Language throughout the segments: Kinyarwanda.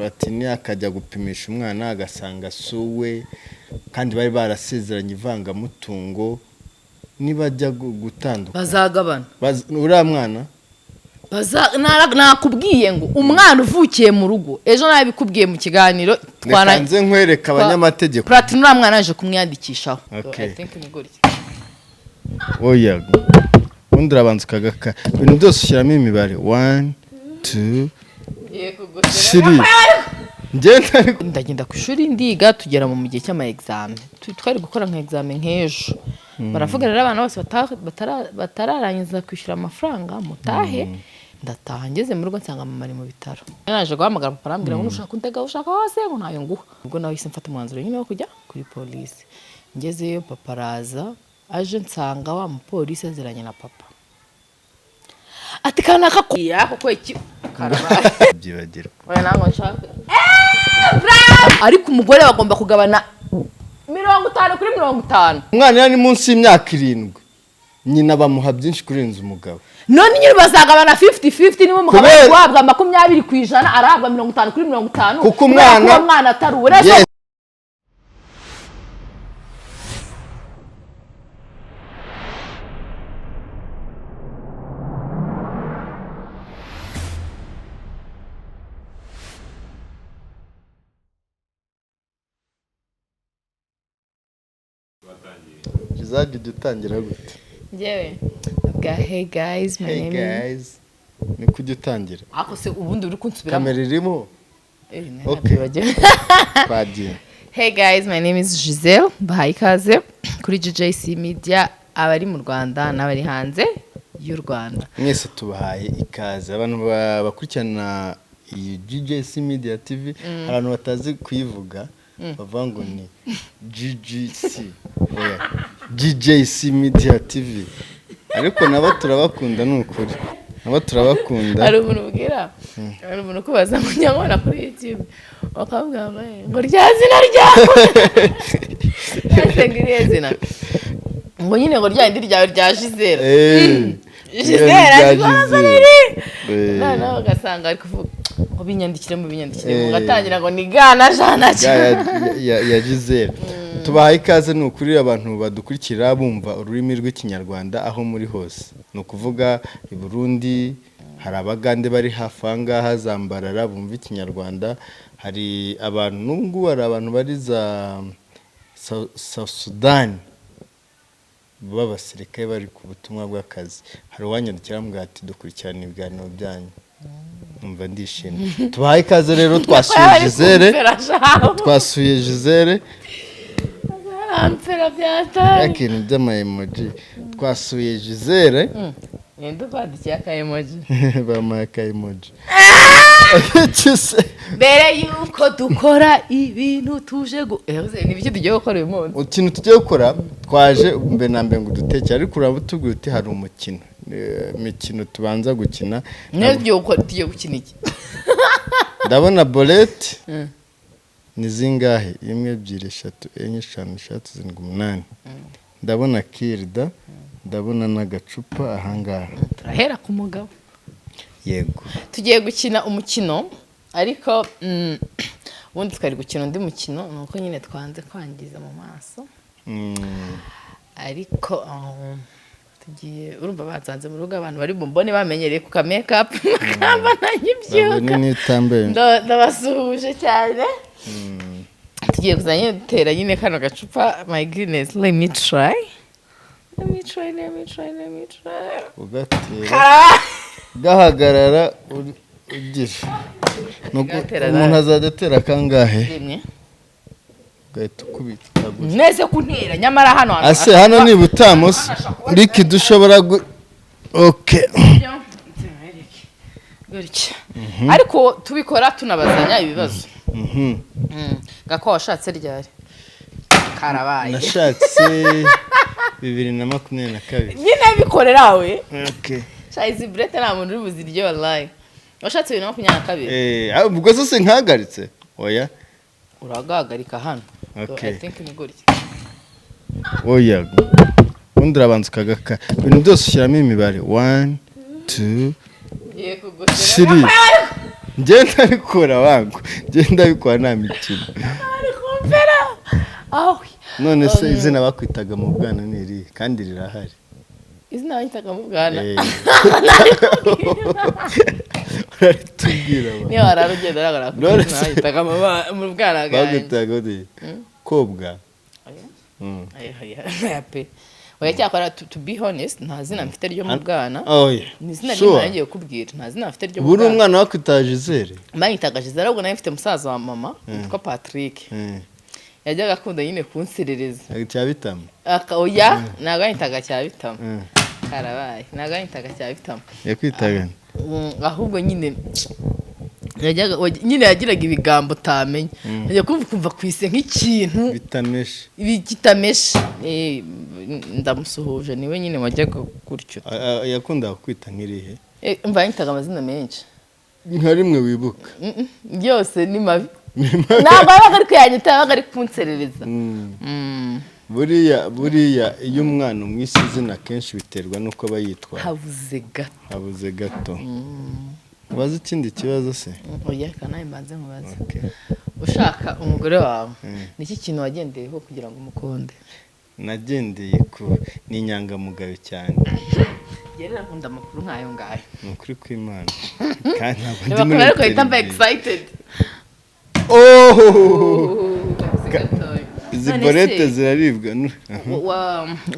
Platini akajya gupimisha umwana agasanga suwe kandi bari barasezeranye ivangamutungo nibajya gutandukana bazagabana uriya mwana nakubwiye ngo umwana uvukiye mu rugo ejo nabikubwiye mu kiganiro twananze nkwereka abanyamategeko Platini uriya mwana aje kumwiyandikishaho Okay. I think ni gutya oya ubundi urabanza ukagaka ibintu byose ushyiramo imibare 1 2 3 ndagenda ku ishuri ndiga tugera mu gihe cy'ama examen twari gukora nka examen nk'ejo baravuga rero abana bose batararangiza kwishyura amafaranga mutahe ndataha ngeze mu rugo nsanga mama ari mu bitaro naje guhamagara papa arambwira ngo ushaka kuntega ushaka hose ngo ntayo nguha ubwo nawe hise mfata umwanzuro nyine wo kujya kuri polisi ngezeyo papa araza aje nsanga wa mupolisi aziranye na papa ati kana kakuya kuko iki karabaye byibagirwa oya nango nshaka ariko umugore bagomba kugabana 50 kuri 50 umwana ni munsi y'imyaka 7 nyina bamuha byinshi kurenza umugabo none nyine bazagabana 50-50 niwe umugabo wahabwa 20% arahabwa 50 kuri 50 kuko umwana ataruwe Giselle dutangira gute Njyewe bwa hey guys my name is ni kujya utangira ako se ubundi uri kunsubiramo kamera irimo bagiye Hey guys my name is Giselle bahaye ikaze kuri JJC Media abari mu Rwanda n'abari hanze y'u Rwanda mwese tubahaye ikaze abantu bakurikirana iyi JJC Media TV abantu batazi kuyivuga bavuga ngo ni GGC JJC Media TV ariko nabo turabakunda n'ukuri nabo turabakunda ari umuntu ubwira ari umuntu kubaza ngo nyabona kuri YouTube bakavuga ngo ryazina ryawe yasengiriye zina ngo nyine ngo ryandi ryawe rya Giselle Giselle nana ugasanga ari kuvuga ngo binyandikire mu ngatangira ngo ni gana jana ya Giselle tubahaye ikaze n'ukuri abantu badukurikira bumva ururimi rw'ikinyarwanda aho muri hose no kuvuga i Burundi hari abagande bari hafanga hazambarara bumva ikinyarwanda hari abantu nungu hari abantu bari za South Sudan babasirikaye bari ku butumwa bw'akazi hari wanyandikira mbwa ati dukurikirana ibiganiro byanyu umva ndishimye tubahaye ikaze rero twasuye Giselle ampera byata yakintu by'ama emoji twasuye Giselle nendo badikiye aka emoji bamaye aka emoji mbere yuko dukora ibintu tuje ni biki tugiye gukora uyu munsi ikintu tugiye gukora twaje mbe nambe ngo dutekere ariko urabutubwira uti hari imikino tubanza gukina tugiye gukina iki ndabona bolete ni zingahe 1 2 3 4 5 6 7 8 ndabona kirida ndabona n'agacupa ahangaha turahera ku mugabo yego tugiye gukina umukino ariko ubundi twari gukina undi mukino nuko nyine twanze kwangiza mu maso ariko tugiye urumva bazanze mu rugo abantu bari bumbone bamenyereye ku make up makamba nanyibyuka ndabasuhuje cyane tugiye kuzanye dutera nyine kano gacupa my goodness let me try ugatera gahagarara ugira umuntu azadatera kangahe rimwe gahita ukubita nese kuntera nyamara hano ase hano ni butamusi riki dushobora okay gutya ariko tubikora tunabazanya ibibazo gako washatse ryari karabaye nashatse 2022 nyine bikorerawe okay Chaizi brete na muntu uri buziryo wallahi washatse 2022 ubwo se nkagaritse oya uragagarika hano okay I think ni gutya oya ubundi urabanza ukagaka ibintu byose ushyiramo imibare 1 2 3 ngenda bikora wangu ngenda bikora nta mikino ari kumvera aho none se izina bakwitaga mu bwana ni iri kandi rirahari izina banyitaga mu bwana uratubwira niyo wararugenda ragara banyitaga mu bwana bagutaga uti kobwa pe oya cyakora to be honest nta zina mfite ryo mu bwana ni izina sure. ngiye kubwira nta zina mfite ryo mu buri bwana umwana wakwitaje Giselle banyitaga Giselle ahubwo nawe mfite musaza wa mama witwa Patrick yajyaga akunda nyine kunserereza cyabitama oya naganyitaga cyabitama karabaye naganyitaga cyabitama yakwitaga ahubwo nyine yagiraga ibigambo utamenya ajya kumva kwise nk'ikintu bitameshe ndamusuhuje niwe nyine wajyaga gutyo yakundaga kwita nk'irihe mva yitaga amazina menshi nka rimwe wibuka byose ni mabi ntabwo yabaga ari kuyanyita yabaga ari kunserereza buriya iyo umwana umwise izina kenshi biterwa n'uko aba yitwara habuze gato ubaze ikindi kibazo se oya kana imbanze mubaze ushaka umugore wawe niki kintu wagendeyeho kugira ngo umukunde nagendeye ku ni inyangamugayo cyane yerera nkunda amakuru nkayo ngayo ni ukuri kw'Imana kandi ntabwo ndi muri ariko yitamba excited izi borete ziraribwa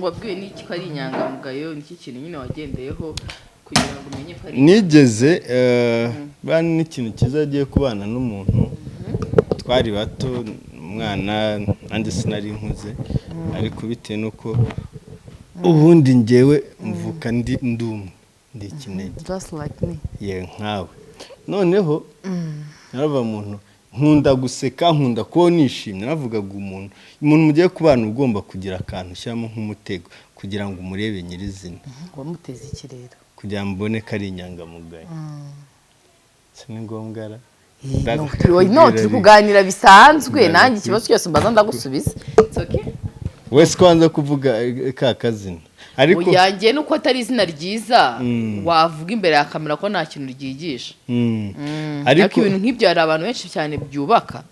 wabwiwe n'iki ko ari inyangamugayo niki kintu nyine wagendeyeho kugira ngo umenye ko ari nigeze bana n'ikintu kiza agiye kubana n'umuntu twari bato umwana nanjye sinari nkuze ariko bitewe nuko ubundi njyewe mvuka ndi ikinege just like me nkawe noneho narava umuntu nkunda guseka nkunda ko nishimye navugaga umuntu mugiye kubana ugomba kugira akantu shyamo nk'umutego kugira ngo umurebe nyirizina wamuteze ikirero kugira mbone ko ari inyangamugayo si ni ngombwa ra no turi kuganira bisanzwe nanjye ikibazo cyose mbaza ndagusubiza wese kwanza kuvuga ka kazina ariko uyangiye nuko atari izina ryiza wavuga imbere ya kamera ko nta kintu ryigisha ariko ibintu nk'ibyo hari abantu benshi cyane byubaka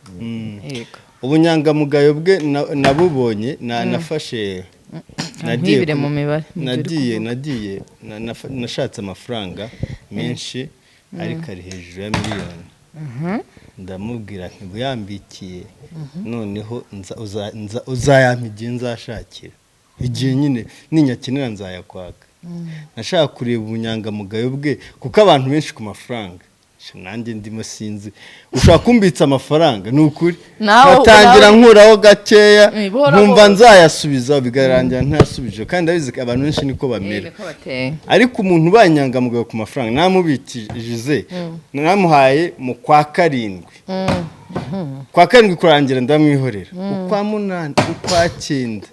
ubunyangamugayo bwe nabubonye nafashe nagiye mu mibare nagiye nashatse amafaranga menshi ariko ari hejuru ya miliyoni ndamubwira nti buyambikiye noneho uzayampa igihe nzashakira igihe nyine ninyakenera nzayakwaka nashaka kureba ubunyangamugayo bwe kuko abantu benshi ku mafaranga nanjye ndimo sinzi ushaka kumbitsa amafaranga ni ukuri natangira nkuraho gakeya nkumva nzayasubiza bigarangira ntayasubije kandi abizi abantu benshi niko bamera ariko umuntu ubanyangamugayo ku mafaranga namubikije namuhaye mu kwa karindwi kurangira ndamwihorera ukwa munani ukwa cyenda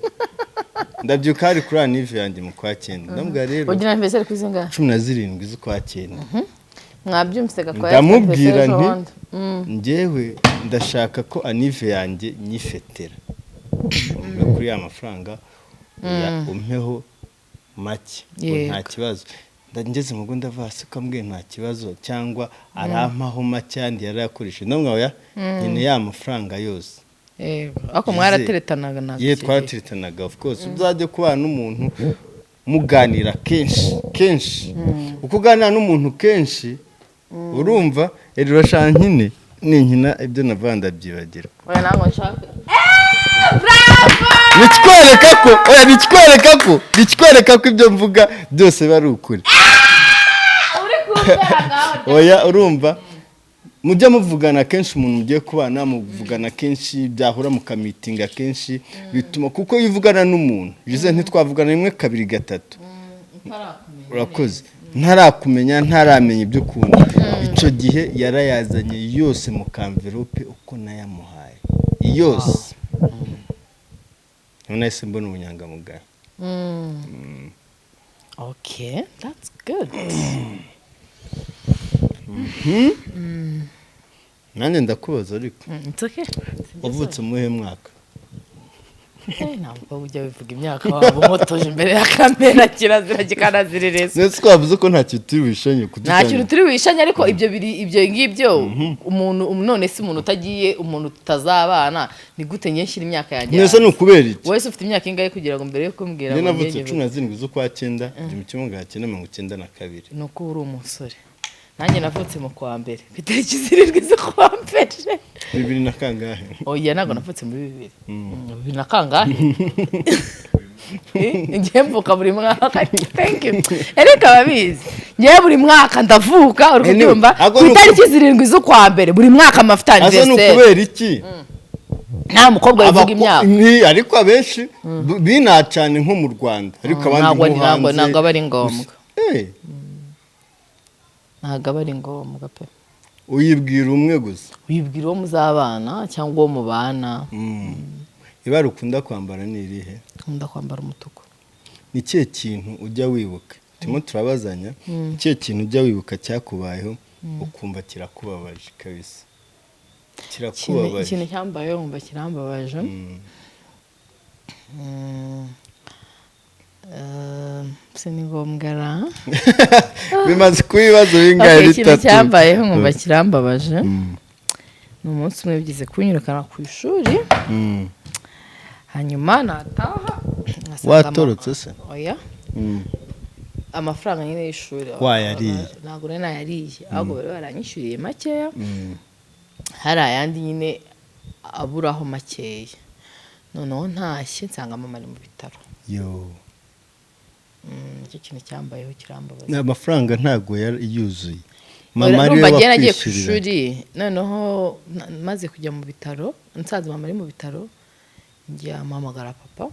ndabyuka hari kuri anive yanjye mu kwa cyenda ndamubwira rero ugira anniversaire ku izinga 17 z'ukwa cyenda mwabyumvise gakwaya ndamubwira nti njyewe ndashaka ko anive yanjye nyifetera kuri ya mafaranga umpeho make nta kibazo ndangeze mu gunda vasi kambwiye nta kibazo cyangwa arampaho make yandi yarakoresha ndamwaya nyine ya mafaranga yose ako mwarateretanaga ntabwo twarateretanaga of course uzajye kubana n'umuntu muganira kenshi ukuganira n'umuntu kenshi urumva urashaka nkine ninkina ibyo navanda byibagira oya ntabwo nshaka nikwereka ko ibyo mvuga byose bari ukuri oya urumva mujya muvugana kenshi umuntu mugiye kubana muvugana kenshi byahura mukamitinga kenshi bituma kuko yivugana n'umuntu Giselle ntitwavugana rimwe kabiri gatatu urakoze ntarakumenya ntaramenya ibyo kuntu icyo gihe yarayazanye yose mu kamverope uko nayamuhaye yose none se mbona ubunyangamugayo okay that's good nanjye ndakubaza ariko it's okay wavutse muhe mwaka ntabwo ujya bivuga imyaka waba umutoje imbere ya kamera kirazira kikanazirereza nese twavuze ko nta kintu turi wishanye nta kintu turi wishanye ariko ibyo ngibyo umuntu none se umuntu utagiye umuntu tutazabana ni gute nyenshyira imyaka yanjye nese nukubera iki wese ufite imyaka ingahe kugira ngo mbere yo kumbwira ngo navutse 17 z'ukwa 9 1992 nuko uri umusore nanjye navutse mu kwa mbere ku itariki 7 z'ukwa mbere 2000 na kangahe oya ntabwo navutse muri 2000 na kangahe ngiye mvuka buri mwaka thank you ereka babizi ngiye buri mwaka ndavuka uri kubyumva ku itariki 7 z'ukwa mbere buri mwaka amafuta anniversaire asa nukubera iki nta mukobwa wivuga imyaka ariko abenshi bina cyane nko mu Rwanda ariko abandi ntabwo aba ari ngombwa ntabwo aba ari ngombwa pe uyibwira umwe gusa uyibwira uwo muzabana cyangwa uwo mubana ibara ukunda kwambara ni irihe ukunda kwambara umutuku ni kihe kintu ujya wibuka turimo turabazanya kihe kintu ujya wibuka cyakubayeho ukumva kirakubabaje kabisa kirakubabaje ikintu cyambayeho nkumva kirambabaje se ni ngombwa ra bimaze kubibazo bingahe bitatu ikintu cyambayeho nkumva kirambabaje ni umunsi umwe bigize kunyirukana ku ishuri hanyuma nataha watorotse se oya amafaranga nyine y'ishuri wayariye ntabwo nari nayariye ahubwo bari baranyishyuriye makeya hari ayandi nyine aburaho makeya noneho ntashye nsanga mama ari mu bitaro yo icyo kintu cyambayeho kirambabaza amafaranga ntago yuzuye mama ari nagiye ku ishuri noneho maze kujya mu bitaro nsanze mama ari mu bitaro njya mpamagara papa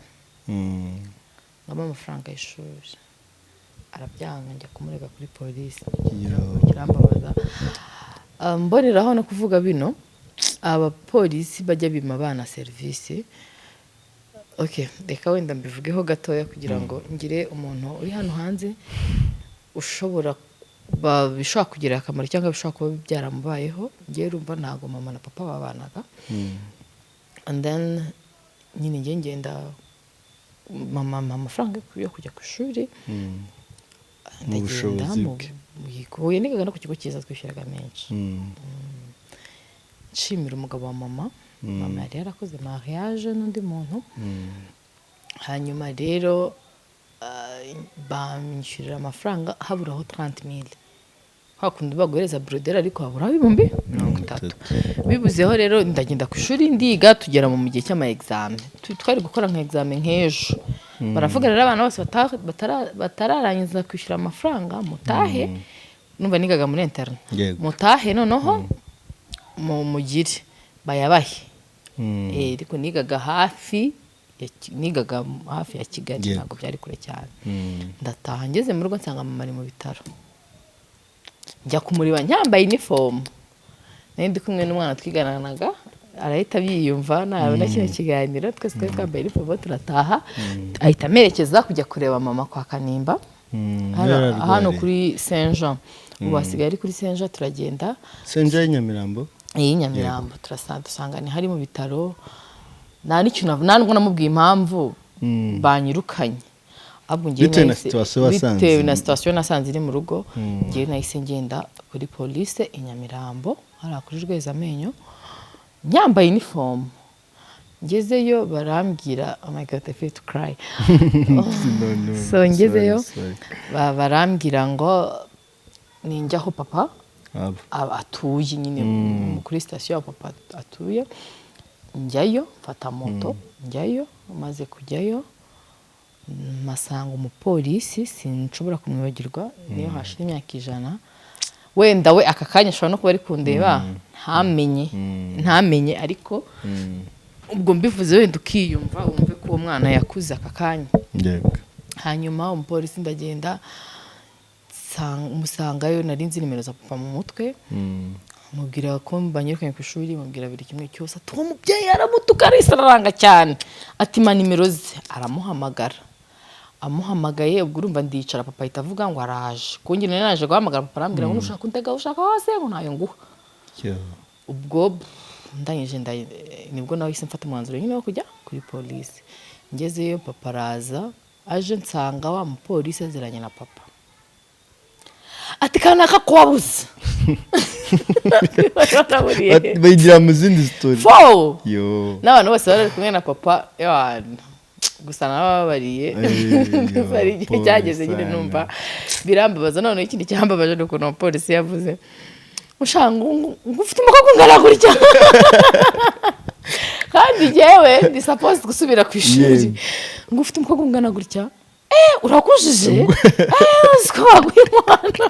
ngama amafaranga y'ishuri arabyanga njya kumurega kuri polisi kirambabaza mboneraho no kuvuga bino abapolisi bajya bima abana serivisi reka wenda mbivugeho gatoya kugira ngo ngire umuntu uri hano hanze bishobora kugira akamaro cyangwa bishobora kuba byaramubayeho ngewe urumva ntabwo mama na papa babanaga and then nyine ngiye ngenda mama amafaranga yo kujya ku ishuri ndagenda huye nigaga no ku kigo cyiza twishyuraga menshi nshimira umugabo wa mama mama yari yarakoze mariage n'undi muntu hanyuma rero banyishyurira amafaranga haburaho 30,000 hakundi baguhereza brodera ariko haburaho 30,000 bibuzeho rero ndagenda ku ishuri ndiga tugera mu gihe cy'ama examen twari gukora nka examen nk'ejo baravuga rero abana bose batararangiza kwishyura amafaranga mutahe numva nigaga muri interne mutahe noneho mugire bayabahe ariko nigaga hafi ya Kigali ntabwo byari kure cyane ndataha ngeze mu rugo nsanga mama ari mu bitaro njya kumuriba nyambaye uniform nari ndi kumwe n'umwana twigananaga arahita byiyumva nabona kino kiganiro twese twari twambaye uniform turataha ahita amerekeza kujya kureba mama kwa Kanimba hano kuri Saint Jean ubu hasigaye ari kuri Saint Jean turagenda Saint Jean Nyamirambo Nyamirambo turasanga ni hari mu bitaro nta n'ikintu ntabwo namubwiye impamvu banyirukanye ahubwo ngiye bitewe na situation nasanze iri mu rugo ngiye nahise ngenda kuri police i Nyamirambo hari kuri Rwezamenyo nyambaye uniform ngezeyo barambwira oh my god I feel to cry so ngezeyo barambwira ngo ninjyaho papa atuye nyine kuri station papa atuye njyayo mfata moto njyayo maze kujyayo masanga umupolisi sinshobora kumwibagirwa niyo hashira imyaka 100 wenda we aka kanya ashobora no kuba ari kundeba ntamenye ariko ubwo mbivuze wenda ukiyumva wumve ko uwo mwana yakuze aka kanya hanyuma umupolisi ndagenda musangayo nari nzi nimero za papa mu mutwe mubwira ko banyirukanye ku ishuri mubwira buri kimwe cyose ati uwo mubyeyi aramutuka arisararanga cyane ati ma nimero ze aramuhamagara amuhamagaye ubwo urumva ndicara papa ahita avuga ngo araje kongera naje guhamagara papa arambwira ngo ushaka kuntega ushaka hose ngo ntayo nguha ubwo ndangije nibwo nawe ise mfata umwanzuro nyine wo kujya kuri polisi. Ngezeyo papa araza aje nsanga wa mupolisi aziranye na papa, ati kana kakwabuze bayigira mu zindi story yo n'abantu bose bari kumwe na papa yana gusa nababariye bari igihe cyageze nyine numva birambabaza. None ikindi cyambabaje nuko no polisi yavuze ushanga ngufite umukobwa ungana gutya kandi jewe ndi supposed gusubira ku ishuri ngufite umukobwa ungana gutya urakujije siko bagwimana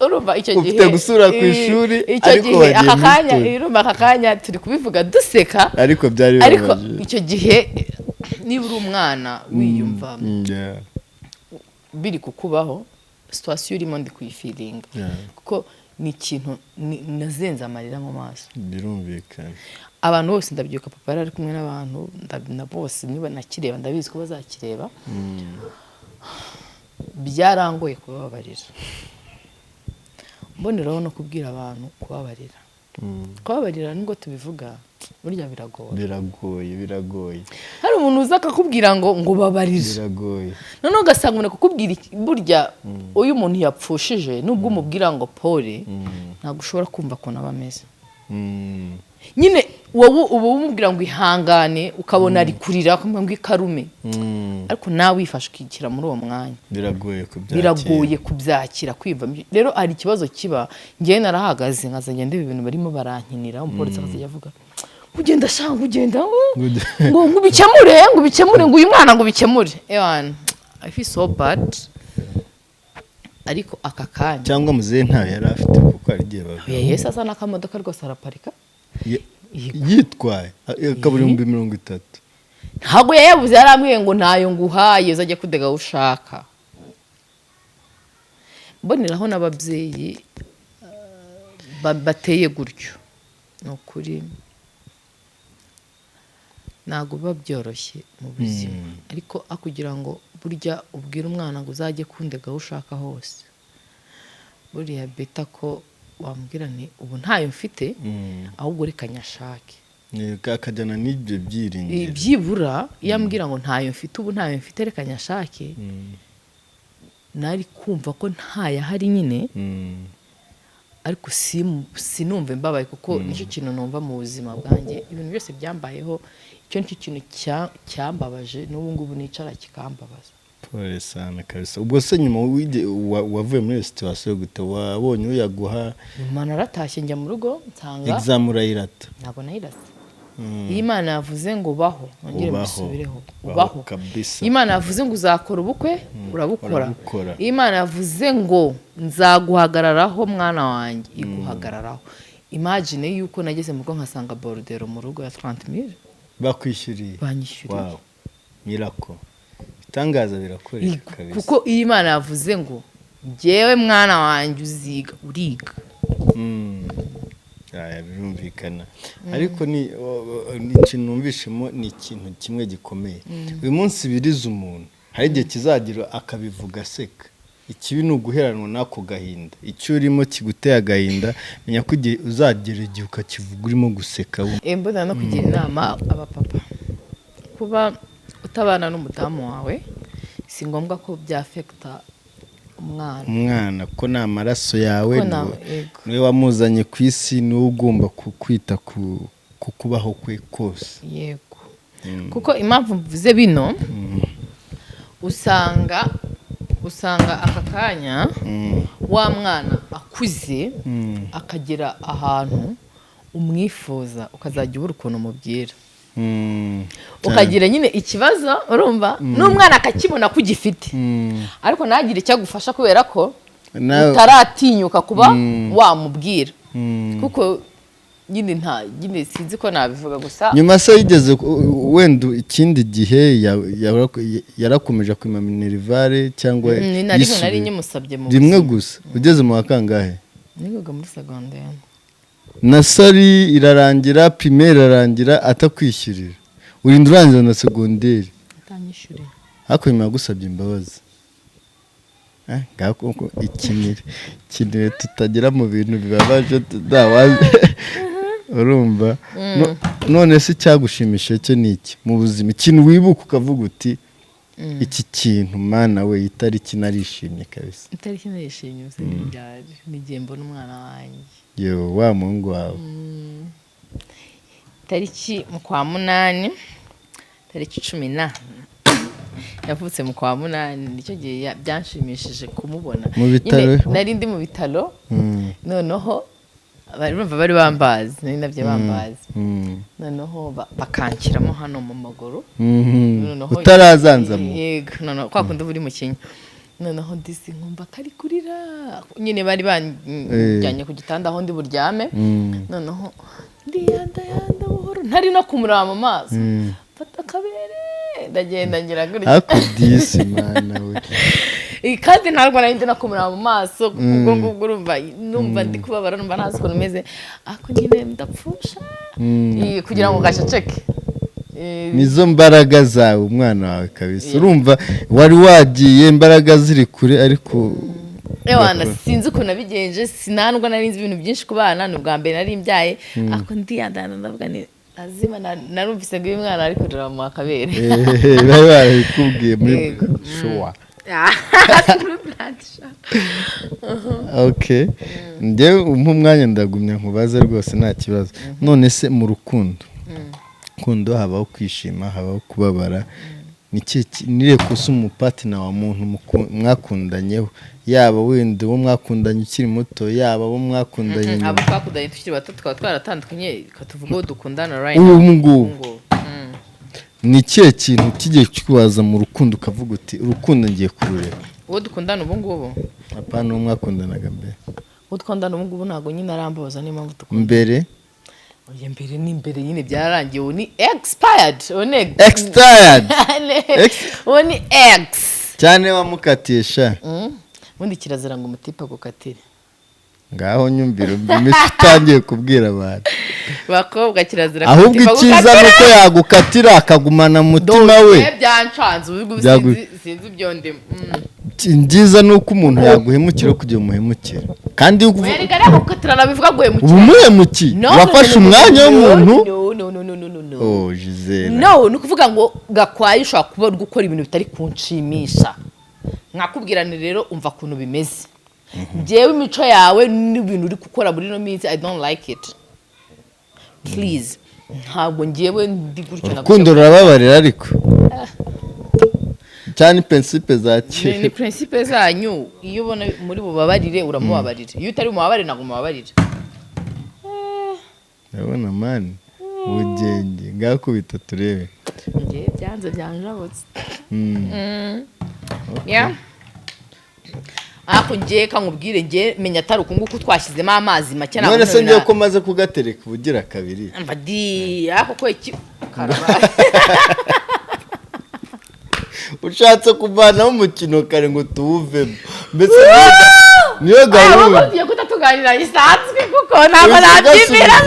urumva icyo gihe ufite gusura ku ishuri ariko akakanya turi kubivuga duseka ariko byari ariko icyo gihe niba uri umwana wiyumva biri kukubaho situation urimo ndi kuyifilinga kuko ni ikintu nazenze amarira mu maso. Birumvikana abantu bose ndabyuka papa yari ari kumwe n'abantu na bose niba nakireba ndabizi ko bazakireba. Byarangoye kubabarira, mboneraho no kubwira abantu kubabarira. Kubabarira nubwo tubivuga burya biragoye. Hari umuntu uza akakubwira ngo babarire, biragoye. None ugasanga umuntu akakubwira burya uyu muntu yapfushije nubwo umubwira ngo pole ntabwo ushobora kumva ko nabameze. Nyine wowe uba umubwira ngo ihangane ukabona ari kurira ngo ikarume, ariko nawe wifashe ukikira muri uwo mwanya biragoye kubyakira kwimva. Rero hari ikibazo kiba ngiye narahagaze nkazanye ndebe ibintu barimo barankinira, umupolisi akazajya avuga ugenda shanga ugenda ngo ubikemure ngo uyu mwana ngo ubikemure. I feel so bad. Ariko aka kanya cyangwa muzehe ntawe yari afite kuko ari giye bavuga yesi asa n'akamodoka rwose araparika yitwaye kaburimbo 30. Ntabwo yayabuze, yarambwiye ngo ntayo nguhaye uzajya kudega ushaka. Mboneraho n'ababyeyi bateye gutyo nukuri ntago biba byoroshye mu buzima, ariko akugira ngo burya ubwira umwana ngo uzajye kundega aho ushaka hose, buriya beta ko wambwira ni ubu ntayo mfite ahubwo reka nyashake akajyana n'ibyo byiringiro byibura. Yambwira ngo ntayo mfite ubu ntayo mfite reka nyashake, nari kumva ko ntayahari nyine, ariko sinumve mbabaye kuko nicyo kintu numva mu buzima bwanjye. Ibintu byose byambayeho icyo nicyo kintu cyambabaje n'ubu ngubu nicara kikambabaza. Pole sana kabisa. Ubwo se nyuma wavuye muri situation gute wabonye uyaguha? Imana naratashye njya mu rugo nsanga exam urayirata. Ntabwo nayirata. Imana yavuze ngo baho ngire musubireho ubaho. Imana yavuze ngo uzakora ubukwe urabukora. Imana yavuze ngo nzaguhagararaho mwana wanjye iguhagararaho. Imagine yuko nageze mu rugo nkasanga bordero mu rugo ya 30,000 bakwishyuriye. Banyishyuriye. Wow. Mirako. Bitangaza birakoreka kabisa. Kuko Imana yavuze ngo jewe mwana wanjye uziga uriga. Birumvikana. Ariko ni ikintu numvishemo ni ikintu kimwe gikomeye. Uyu munsi biriza umuntu hari igihe kizagira akabivuga aseka. Ikibi ni uguheranwa n'ako gahinda. Icyo urimo kiguteye agahinda menya ko igihe uzagera igihe ukakivuga urimo guseka. Mbona no kugira inama abapapa kuba utabana n'umudamu wawe si ngombwa ko byafekta umwana ko ni amaraso yawe niwe wamuzanye ku isi, niwe ugomba kwita ku kubaho kwe kose. Yego. Kuko impamvu mvuze bino usanga aka kanya wa mwana akuze akagera ahantu umwifuza ukazajya ubura ukuntu umubwira, ukagira nyine ikibazo urumva n'umwana akakibona ko ugifite, ariko ntagire icyo agufasha kubera ko utaratinyuka kuba wamubwira, kuko nyine sinzi ko nabivuga gusa. Nyuma se yigeze wenda ikindi gihe yarakomeje kwima minerivare cyangwa nari nyimusabye mu rimwe gusa ugeze mu wakangahe? Nigaga muri secondaire. Nasari irarangira, primaire irarangira atakwishyurira. Urinda urangiza na secondaire. Atanyishyurira. Ako nyuma gusabye imbabazi. Ngako ikinire tutagira mu bintu bibabaje dawaje. Urumva? none se cyagushimisha cyo niki mu buzima ikintu wibuka ukavuga uti iki kintu mana we itariki narishimye kabisa itariki narishimye byari nigiye mbona umwana wanjye yo wa mungu wawe itariki mu kwa munani tariki 10 yavutse mu kwa munani nicyo gihe byanshimishije kumubona nari ndi mu bitaro noneho bari bambazi nari nabyo bambazi noneho bakankiramo hano mu maguru noneho utarazanzamo yego noneho kwa kundi buri mu kinya noneho ndisi nkumva kari kurira nyine bari banjyanye ku gitanda aho ndi buryame noneho ndiyanda buhoro ntari no kumuraba mu maso fata akabere ndagenda ngira gutya akudisi mana we kandi ntabwo nari ndi no kumuraba mu maso ubwo ngubwo urumva numva ndi kubabara numva ntazi ukuntu meze ako nyine ndapfusha kugira ngo gashaceke nizo mbaraga zawe umwana wawe kabisa urumva wari wagiye imbaraga ziri kure ariko ewana sinzi ukuntu nabigenje sinandwa nari nzi ibintu byinshi ku bana n'ubwa mbere nari mbyaye ako ndiyandana ndavuga ni azima narumvise ngo uyu mwana ari kurira mu akabere bari barabikubwiye muri showa okay njye umwanya ndagumya nkubaze rwose nta kibazo none se mu rukundo habaho kwishima habaho kubabara nire kusa umupatina wa muntu mwakundanyeho yaba wenda uwo mwakundanye ukiri muto yaba abo mwakundanye abo twakundanye tukiri bato tukaba twaratandukanye katuvuga dukundana right now ubu ni ikihe kintu kigiye kikubaza mu rukundo ukavuga uti urukundo ngiye kurureba uwo dukundana ubu ngubu apana uwo mwakundanaga mbere uwo dukundana ubu ngubu ntabwo nyine arambaza niyo mpamvu dukundana mbere mbere ni mbere nyine byararangiye ubu ni expired ubu ni ex cyane wamukatisha ubundi kirazira ngo umutipe agukatire ngaho nyumvira imisi utangiye kubwira abantu bakobwa kirazira ahubwo icyiza ni uko yagukatira akagumana mu mutima we byancanze ubu sinzi ibyo ndimo byiza ni uko umuntu yaguhemukira kugira umuhemukire kandi umuhemukiye wafashe umwanya w'umuntu no Giselle ni ukuvuga ngo gakwaye ushobora kuba uri gukora ibintu bitari kunshimisha nkakubwirane rero umva ukuntu bimeze njyewe imico yawe n'ibintu uri gukora muri no minsi I don't like it please ntabwo njyewe ndi gutyo urukundo rurababarira ariko cyane principe za kera ni principe zanyu iyo ubona muri bubabarire uramubabarira iyo utari mubabarire ntabwo mubabarira urabona mani ubugenge ngakubita turebe njye byanze byanjabutse yeah ako ngiye kankubwire ngiye menya atari ukunguko twashyizemo amazi make ntabwo none se ngiye ko maze kugatereka ubugira kabiri mbadi ako ko iki karaba ushatse kuvanaho umukino kare ngo tuwuvemo mbese niyo gahunda ugiye kutatuganira isanzwe kuko ntabwo nabyimira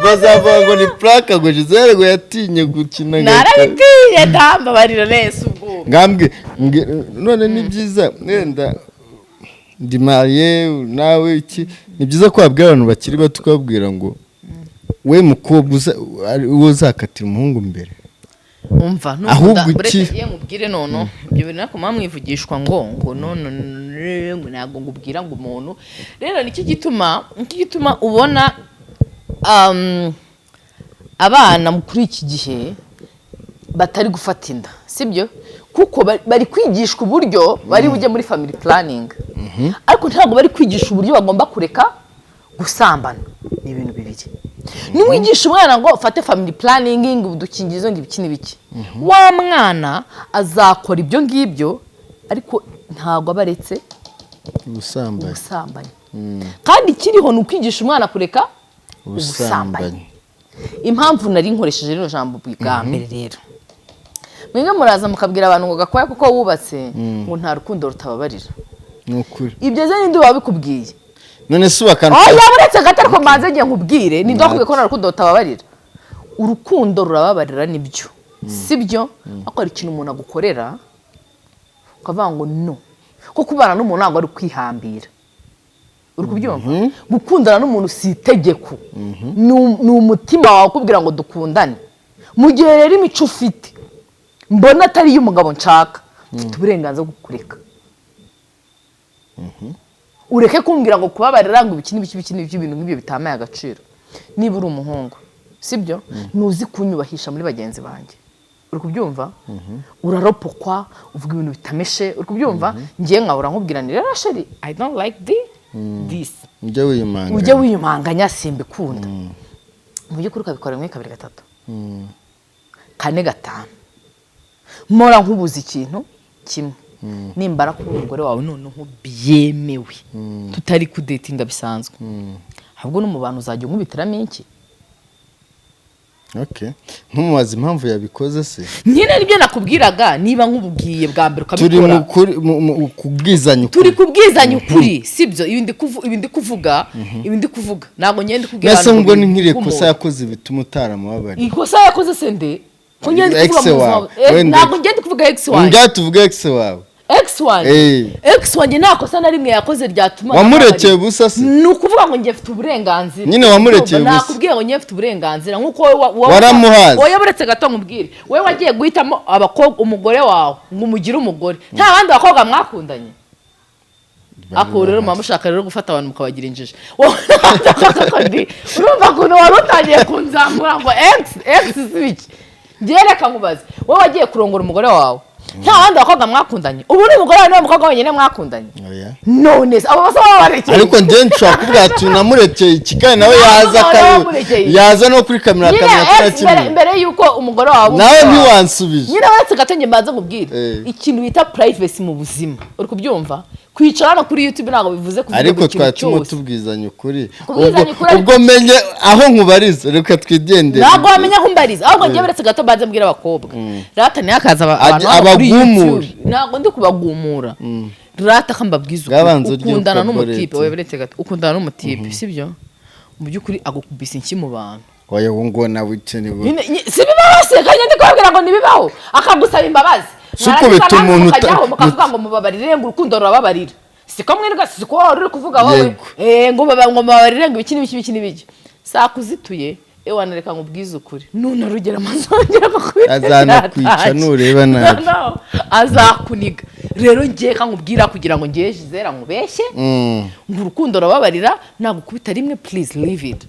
bazavuga ngo ni plaque ngo Giselle ngo yatinye gukina narabitinye ndambabarira neza ubwo ngambwe none ni byiza wenda ndi mariye nawe iki ni byiza ko wabwira abantu bakiri bato ukababwira ngo we mukobwa uzakatira umuhungu mbere umva ahubwo iki mubwire nono ibyo bintu nako mwamwivugishwa ngo none ntabwo ngubwira ngo umuntu rero nicyo gituma ubona abana kuri iki gihe batari gufata inda sibyo kuko bari kwigishwa uburyo bari bujye muri family planning ariko ntabwo bari kwigisha uburyo bagomba kureka gusambana ni ibintu bibiri niwigisha umwana ngo ufate family planning udukingirizo ngibiki n'ibiki wa mwana azakora ibyo ngibyo ariko ntabwo abaretse ubusambanyi kandi kiriho ni ukwigisha umwana kureka ubusambanyi impamvu nari nkoresheje rero jambo bwa mbere rero mwenge muraza mukabwira abantu ngo gakwaya kuko wubatse ngo nta rukundo rutababarira nukuri ibyo ze ninde wabikubwiye none se bakana yaburetse gatari ko manze ngiye nkubwire ninde wakubwiye ko nta rukundo rutababarira urukundo rurababarira nibyo sibyo akora ikintu umuntu agukorera ukavuga ngo no ko kubana n'umuntu ntabwo ari kwihambira uri kubyumva gukundana n'umuntu si itegeko ni umutima wawe ukubwira ngo dukundane mu gihe rero imico ufite mbona atari iy'umugabo nshaka mfite uburenganzira bwo kureka ureke kumbwira ngo kubabarira ngo ibiki ibintu nk'ibyo bitamaye agaciro niba uri umuhungu sibyo ntuzi kunyubahisha muri bagenzi banjye uri kubyumva uraropokwa uvuga ibintu bitameshe uri kubyumva ngiye nkahora nkubwira ni rero sheri I don't like this ujye wiyumanganya simbikunda mu by'ukuri ukabikora rimwe kabiri gatatu kane gatanu mpora nkubuza ikintu kimwe nimbara kuba umugore wawe noneho byemewe tutari kudatinga bisanzwe ahubwo no mu bantu uzajya unkubitiramo iki ntumubaze impamvu yabikoze se nyine nibyo nakubwiraga niba nk'ububwiye bwa mbere ukabikora turi kubwizanya ukuri sibyo ibindi kuvuga ntabwo ngende kubwira mbese ngo ni nk'ire kosa yakoze bituma utaramubabari ikosa yakoze se nde ntabwo ngende kuvuga ex wawe tuvuge ex wawe ex wanjye nta kosa na rimwe yakoze ryatuma wamurekeye busa se ni ukuvuga ngo njye mfite uburenganzira nyine wamurekeye busa nakubwiye ngo njye mfite uburenganzira nk'uko waramuhaze wowe buretse gato nkubwire wowe wagiye guhitamo abakobwa umugore wawe ngo umugire umugore nta bandi bakobwa mwakundanye ako rero mama mushaka rero gufata abantu mukabagira injiji urumva ukuntu wari utangiye kunzamura ngo ex zibiki ngereka nkubaze wowe wagiye kurongora umugore wawe nta bandi bakobwa mwakundanye ubu ni umugore wawe niwe mukobwa wenyine mwakundanye none abo bose baba barekeye ariko njye nshobora kuvuga ati namurekeye ikigani nawe yaza no kuri kamera akamenya mbere yuko umugore wawe nawe ntiwansubije nyine uretse gato njye mbanza nkubwire ikintu bita privacy mu buzima uri kubyumva kwicara hano kuri YouTube ntabwo bivuze kuvuga ariko twatuma tubwizanya ukuri ubwo menye aho nkubariza reka twigendere ntabwo wamenya aho mbariza ahubwo njye buretse gato mbanze mbwira abakobwa rata ntiyakaza abantu abagumura ntabwo ndi kubagumura rata kambabwiza ukundana n'umutipe wowe buretse gato ukundana n'umutipe sibyo mu by'ukuri agukubisa inki mu bantu oya ngo nawe icene si bibaho se kandi ndi kubabwira ngo nibibaho akagusaba imbabazi suko bitu umuntu mukavuga ngo mubabarire ngo urukundo rurababarira siko mwirwa siko uri kuvuga wowe ngo mubabarire ngo ibiki n'ibiki sakuzituye wanareka nkubwiza ukuri none rugera amazongera bakubita azanakwica nureba nabi azakuniga rero ngiye kankubwira kugira ngo ngiye Giselle nkubeshye ngo urukundo rurababarira nagukubita rimwe please leave it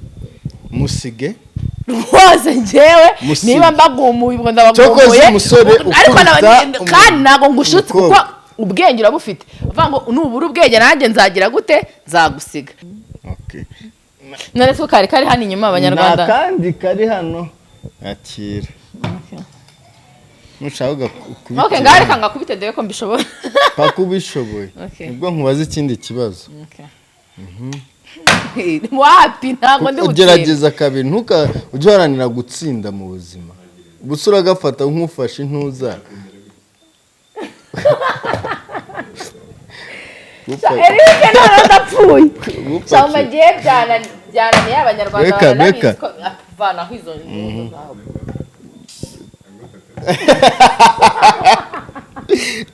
musige rwose njyewe niba mbagumuye ubwo ndabagumuye ariko kandi ntabwo ngushutse kuko ubwenge urabufite uvuga ngo nubura ubwenge nanjye nzagira gute nzagusiga none se kari hano inyuma abanyarwanda kandi kari hano akira nushaka kubita ngaho reka ngakubite dore ko mbishoboye pakubishoboye ubwo nkubaza ikindi kibazo wapi ntabwo ndi ugerageza kabiri ntuka uharanira gutsinda mu buzima gusa uragafata nk'ufashe intuza Eric none ndapfuye cyangwa ngiye byananiye abanyarwanda barabizi ko avanaho izo ngingo zabo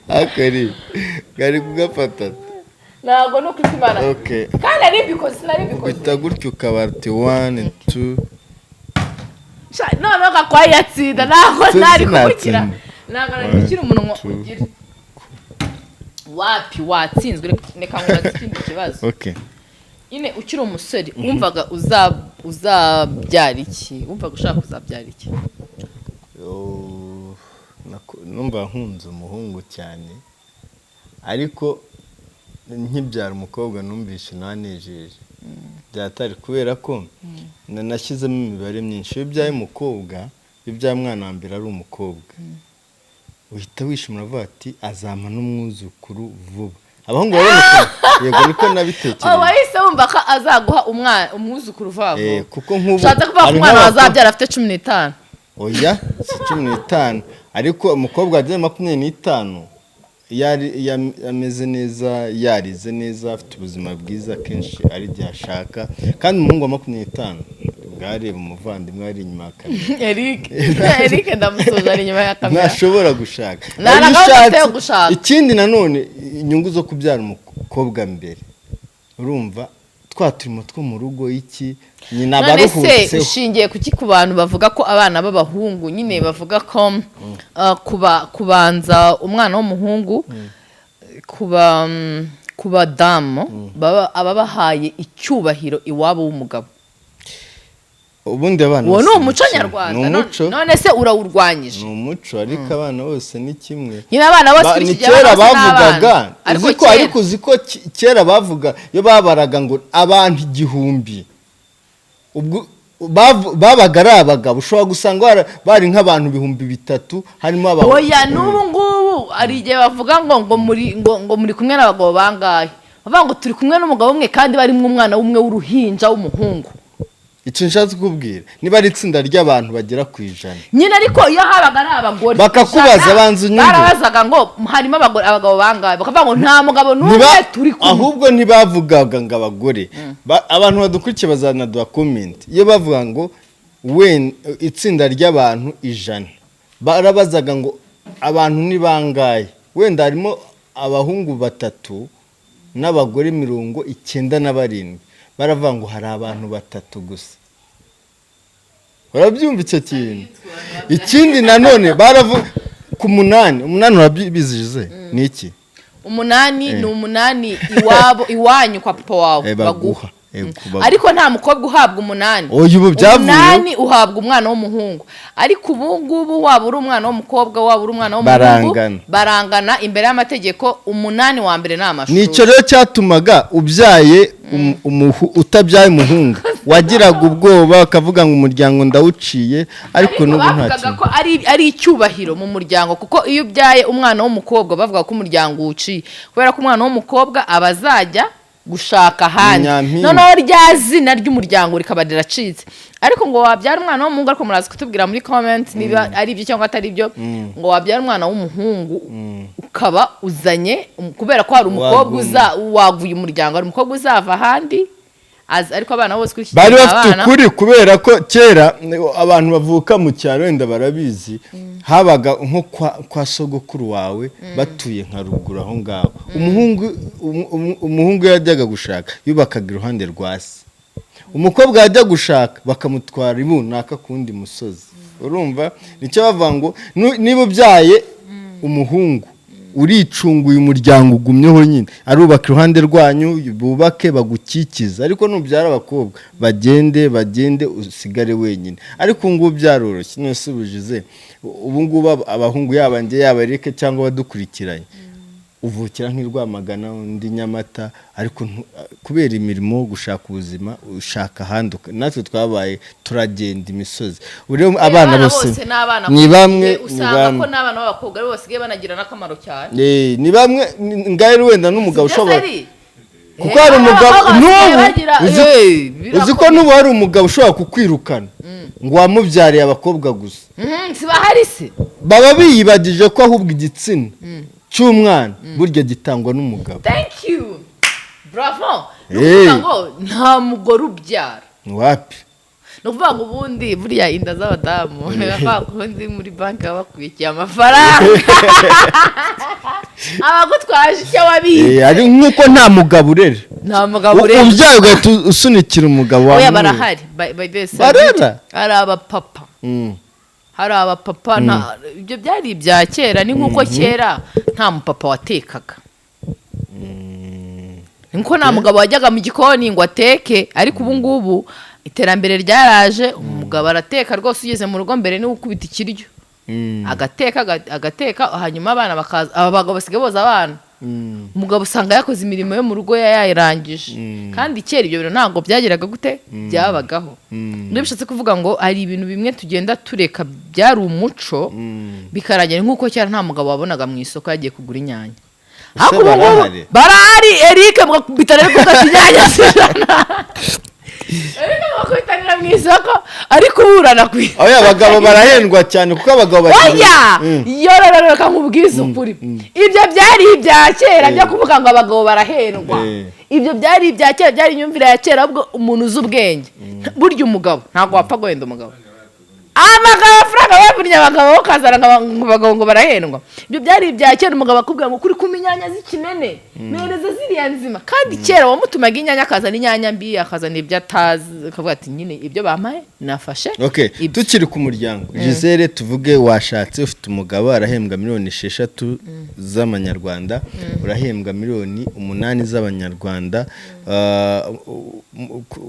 akari gari kugafata ntabwo no kwisimana kandi ari bikoze bita gutyo ukabati 1 2 no gakwaye yatsinda ntabwo nari kubukira ntabwo nari gukira umunwa ugira wapi watsinzwe reka nkubaze ikindi kibazo nyine ukiri umusore wumvaga uzabyara iki wumvaga ushaka kuzabyara iki numva nkunze umuhungu cyane ariko nkibyara umukobwa numvishe nanejeje byatari kubera ko nashyizemo imibare myinshi iyo byaye umukobwa iyo byaye umwana wa mbere ari umukobwa uhita wishimira avuga ati azampa n'umwuzukuru vuba abahungu baboneka yego niko nabitekereje wahise wumva ko azaguha umwuzukuru vuba kuko nk'ubu ushatse kuvuga ko umwana wazabyara afite 15 oya si 15 ariko umukobwa wagiye 25 ameze neza yarize neza afite ubuzima bwiza kenshi ari byashaka kandi umuhungu wa 25 bwareba umuvandimwe ari inyuma ya kamera Eric ndamusoza ari inyuma ya kamera ntashobora gushaka ikindi nanone inyungu zo kubyara umukobwa mbere urumva turimo two mu rugo iki nyina none se baruhutse ushingiye kuki ku bantu bavuga ko abana b'abahungu nyine bavuga ko kubanza umwana w'umuhungu kuba damu aba bahaye icyubahiro iwabo w'umugabo ubundi abana uwo ni umuco nyarwanda none se urawurwanyije ni umuco ariko abana bose ni kimwe nyine abana bose kuri iki gihe kera bavugaga ariko uziko kera bavuga iyo babaraga ngo abantu 1000 ubwo babaga ari abagabo ushobora gusanga bari nk'abantu 3000 harimo abagabo oya n'ubu ngubu ari igihe bavuga ngo muri kumwe n'abagabo bangahe bavuga ngo turi kumwe n'umugabo umwe kandi barimo umwana umwe w'uruhinja w'umuhungu icyo nshatse kubwira niba ari itsinda ry'abantu bagera ku 100 nyine ariko iyo habaga ari abagore bakakubaza banza unyumve barabazaga ngo harimo abagabo bangahe bakavuga ngo nta mugabo n'umwe turi kumwe ahubwo ntibavugaga ngo abagore abantu badukurikiye bazanaduha comment iyo bavuga ngo itsinda ry'abantu 100 barabazaga ngo abantu ni bangahe wenda harimo abahungu 3 n'abagore 97 baravuga ngo hari abantu 3 gusa barabyumva icyo kintu ikindi nanone baravuga ku 8 urabizize ni iki 8 ni 8 iwanyu kwa papa wawe baguha ariko nta mukobwa uhabwa 8 ubu byavuye 8 uhabwa umwana w'umuhungu ariko ubu ngubu waba uri umwana w'umukobwa waba uri umwana w'umuhungu barangana imbere y'amategeko 8 wa mbere n'amashuri nico rero cyatumaga ubyaye utabyaye umuhungu wagiraga ubwoba akavuga ngo umuryango ndawuciye ariko n'ubu nta kintu ko ari icyubahiro mu muryango kuko iyo ubyaye umwana w'umukobwa bavuga ko umuryango uciye kubera ko umwana w'umukobwa abazajya gushaka ahandi noneho rya zina ry'umuryango rikaba riracitse ariko ngo wabyara umwana w'umuhungu ariko murazi kutubwira muri comment niba ari ibyo cyangwa atari ibyo ngo wabyara umwana w'umuhungu ukaba uzanye kubera ko hari umukobwa waguye umuryango hari umukobwa uzava ahandi ariko abana bose kuri bari bafite ukuri kubera ko kera abantu bavuka mu cyaro wenda barabizi habaga nko kwa sogokuru wawe batuye nka ruguru aho ngaho umuhungu yajyaga gushaka yubakaga iruhande rwa se umukobwa yajya gushaka bakamutwara ibunaka kundi musozi urumva nicyo bavuga ngo niba ubyaye umuhungu uricunguye umuryango ugumyeho nyine arubaka iruhande rwanyu bubake bagukikiza ariko nubyara abakobwa bagende usigare wenyine ariko ngubu byaroroshye nose bujize ubu ngubu abahungu yabanjye yabareke cyangwa badukurikiranye uvukira nk'Irwamagana undi Nyamata ariko kubera imirimo gushaka ubuzima ushaka handuka natwe twabaye turagenda imisozi uri abana bose ni bamwe usanga ko n'abana b'abakobwa bose basigaye banagira nakamaro cyane ni bamwe ngaye wenda n'umugabo ushobora kuko hari umugabo uzi ko n'ubu hari umugabo ushobora kukwirukana ngo wamubyariye abakobwa gusa siba hari se baba biyibagije ko ahubwo igitsina cy'umwana burya gitangwa n'umugabo thank you bravo ngo nta mugore ubyara wapi no kuvuga ngo ubundi buriya inda z'abadamu bakundi muri banki bakwikiye amafaranga abagutwaje icyo wabize ari nkuko nta mugabo urera ubyaye ugahita usunikira umugabo wawe oya barahari hari abapapa hari abapapa ibyo byari ibya kera ni nkuko kera nta mupapa watekaga nkuko nta mugabo wajyaga mu gikoni ngo ateke ariko ubu ngubu iterambere ryaraje umugabo arateka rwose ugeze mu rugo mbere niwe ukubita ikiryo agateka hanyuma abana bakaza abagabo basigaye boza abana umugabo usanga yakoze imirimo yo mu rugo yayirangije kandi kera ibyo bintu ntabwo byageraga gute byabagaho niba bishatse kuvuga ngo hari ibintu bimwe tugenda tureka byari umuco bikarangira nk'uko kera nta mugabo wabonaga mu isoko yagiye kugura inyanya barahari Eric mukubita rero kugata inyanya z'ijana Eric mukubitanira mu isoko ariko uburana kwi oya abagabo barahendwa cyane kuko abagabo oya yorororo kamubwiza ukuri ibyo byari ibya kera byo kuvuga ngo abagabo barahendwa ibyo byari ibya kera byari inyumvira ya kera ubwo umuntu uzi ubwenge burya umugabo ntabwo wapfa guhenda umugabo amafaranga bayavunnye abagabo ukazana abagabo ngo barahendwa. Ibyo byari ibya kera umugabo akubwira ngo kuri kuma inyanya z'ikinene mereza ziriya nzima kandi kera wamutumaga inyanya akazana inyanya mbi akazana ibyo atazi akavuga ati nyine ibyo bampaye nafashe. Okay, tukiri ku muryango Giselle tuvuge washatse ufite umugabo arahembwa miliyoni 6 z'amanyarwanda urahembwa miliyoni 8 z'abanyarwanda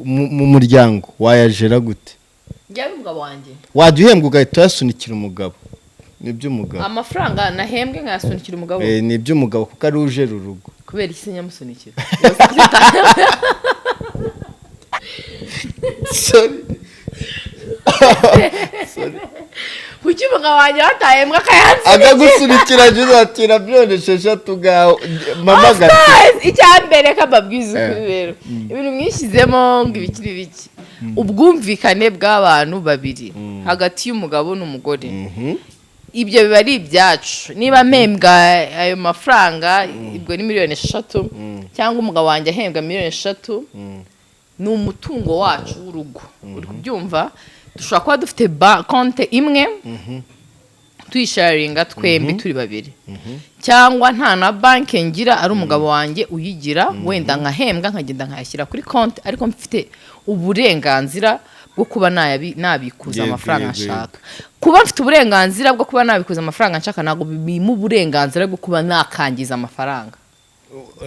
mu muryango wayajera gute? Njyawe umugabo wanjye wajya uhembwa ugahita yasunikira umugabo? Nibyo umugabo amafaranga nahembwe nkasunikira umugabo nibyo umugabo kuko ari uje rurugo kubera iki nyamusunikira sorry kuki umugabo wanjye watahembwa akayansunikira agagusunikira juze atira miliyoni 6 gaho mama gati icyambere kababwiza kubera ibintu mwishizemo ngo ibikiri biki ubwumvikane bw'abantu babiri hagati y'umugabo n'umugore ibyo biba ari ibyacu niba mpembwa ayo mafaranga ibwo ni miliyoni 6 cyangwa umugabo wanjye ahembwa miliyoni 6 ni umutungo wacu w'urugo uri kubyumva dushobora kuba dufite konte imwe tuyisharinga twembi turi babiri cyangwa nta na banki ngira ari umugabo wanjye uyigira wenda nkahembwa nkagenda nkayashyira kuri konte ariko mfite uburenganzira bwo kuba nabikuza amafaranga nshaka kuba mfite uburenganzira bwo kuba nabikuza amafaranga nshaka ntabwo bimpa uburenganzira bwo kuba nakangiza amafaranga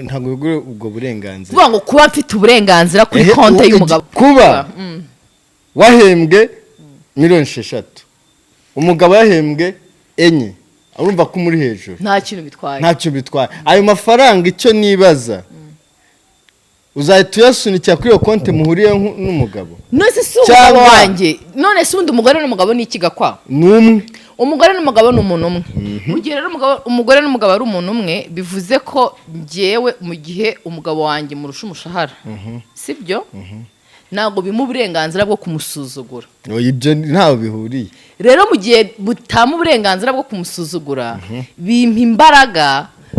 ntabwo ubwo burenganzira kuvuga ngo kuba mfite uburenganzira kuri konte y'umugabo kuba wahembwe miliyoni 6 umugabo yahembwe 4 urumva ko muri hejuru ntacyo bitwaye ayo mafaranga icyo nibaza uzahita uyasunikira kuri iyo konti muhuriye n'umugabo none se umugabo wanjye none se undi umugore n'umugabo ni ikigakwa n'umwe umugore n'umugabo ni umuntu umwe mu gihe rero umugore n'umugabo ari umuntu umwe bivuze ko njyewe mu gihe umugabo wanjye murusha umushahara sibyo ntabwo bimu uburenganzira bwo kumusuzugura ibyo ntaho bihuriye rero mu gihe butama uburenganzira bwo kumusuzugura bimpa imbaraga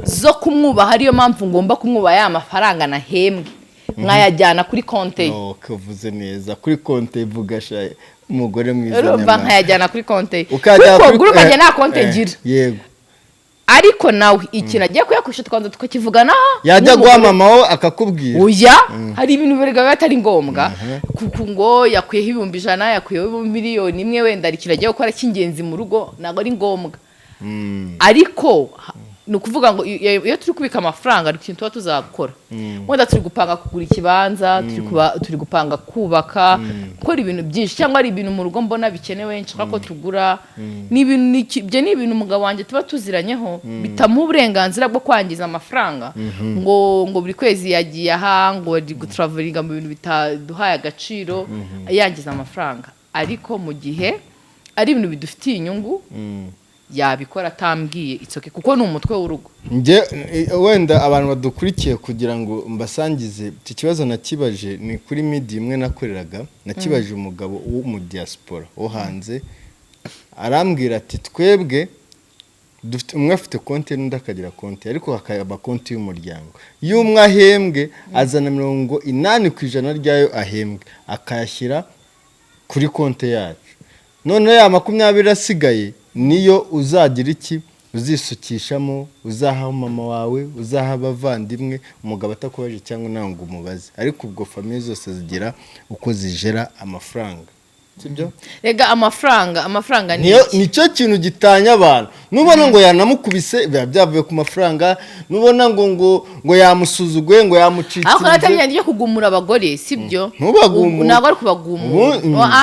zo kumwubaha ariyo mpamvu ngomba kumwubaha ya mafaranga nahembwe nkayajyana kuri konte ye kavuze neza kuri konte ivuga sha umugore mwiza nyamara nkayajyana kuri konte ye kuko guruka njye nta konte ngira yego ariko nawe ikintu agiye kuyakoresha twanza tukakivugana yajya guha mama we akakubwira oya hari ibintu biba atari ngombwa kuko ngo yakwiyeho 100,000 yakwiyeho miliyoni 1 wenda ari kiragiye gukora cy'ingenzi mu rugo ntabwo ari ngombwa ariko ni ukuvuga ngo iyo turi kubika amafaranga ari ikintu tuba tuzakora wenda turi gupanga kugura ikibanza turi gupanga kubaka gukora ibintu byinshi cyangwa ari ibintu mu rugo mbona bikenewe nshaka ko tugura ibyo ni ibintu umugabo wanjye tuba tuziranyeho bitamuha uburenganzira bwo kwangiza amafaranga ngo buri kwezi yagiye aha ngo ari gutraveringa mu bintu bitaduhaye agaciro yangiza amafaranga ariko mu gihe ari ibintu bidufitiye inyungu yabikora atambwiye itsoke kuko ni umutwe w'urugo wenda abantu badukurikiye kugira ngo mbasangize iki kibazo nakibaje ni kuri media imwe nakoreraga nakibaje umugabo wo mu diaspora wo hanze arambwira ati twebwe dufite umwe afite konti n'undi akagira konti ariko hakaba konti y'umuryango iyo umwe ahembwe azana 80% ryayo ahembwe akayashyira kuri konti yacu none ya 20 asigaye niyo uzagira iki uzisukishamo uzaha mama wawe uzaha abavandimwe umugabo atakubaje cyangwa nango umubaze ariko ubwo famille zose zigira uko zijera amafaranga sibyo rega amafaranga nicyo kintu gitanya abantu nubona ngo yanamukubise byavuye ku mafaranga nubona ngo yamusuzuguye ngo yamucikije aho natanye kugumura abagore sibyo ntabwo ari kubagumura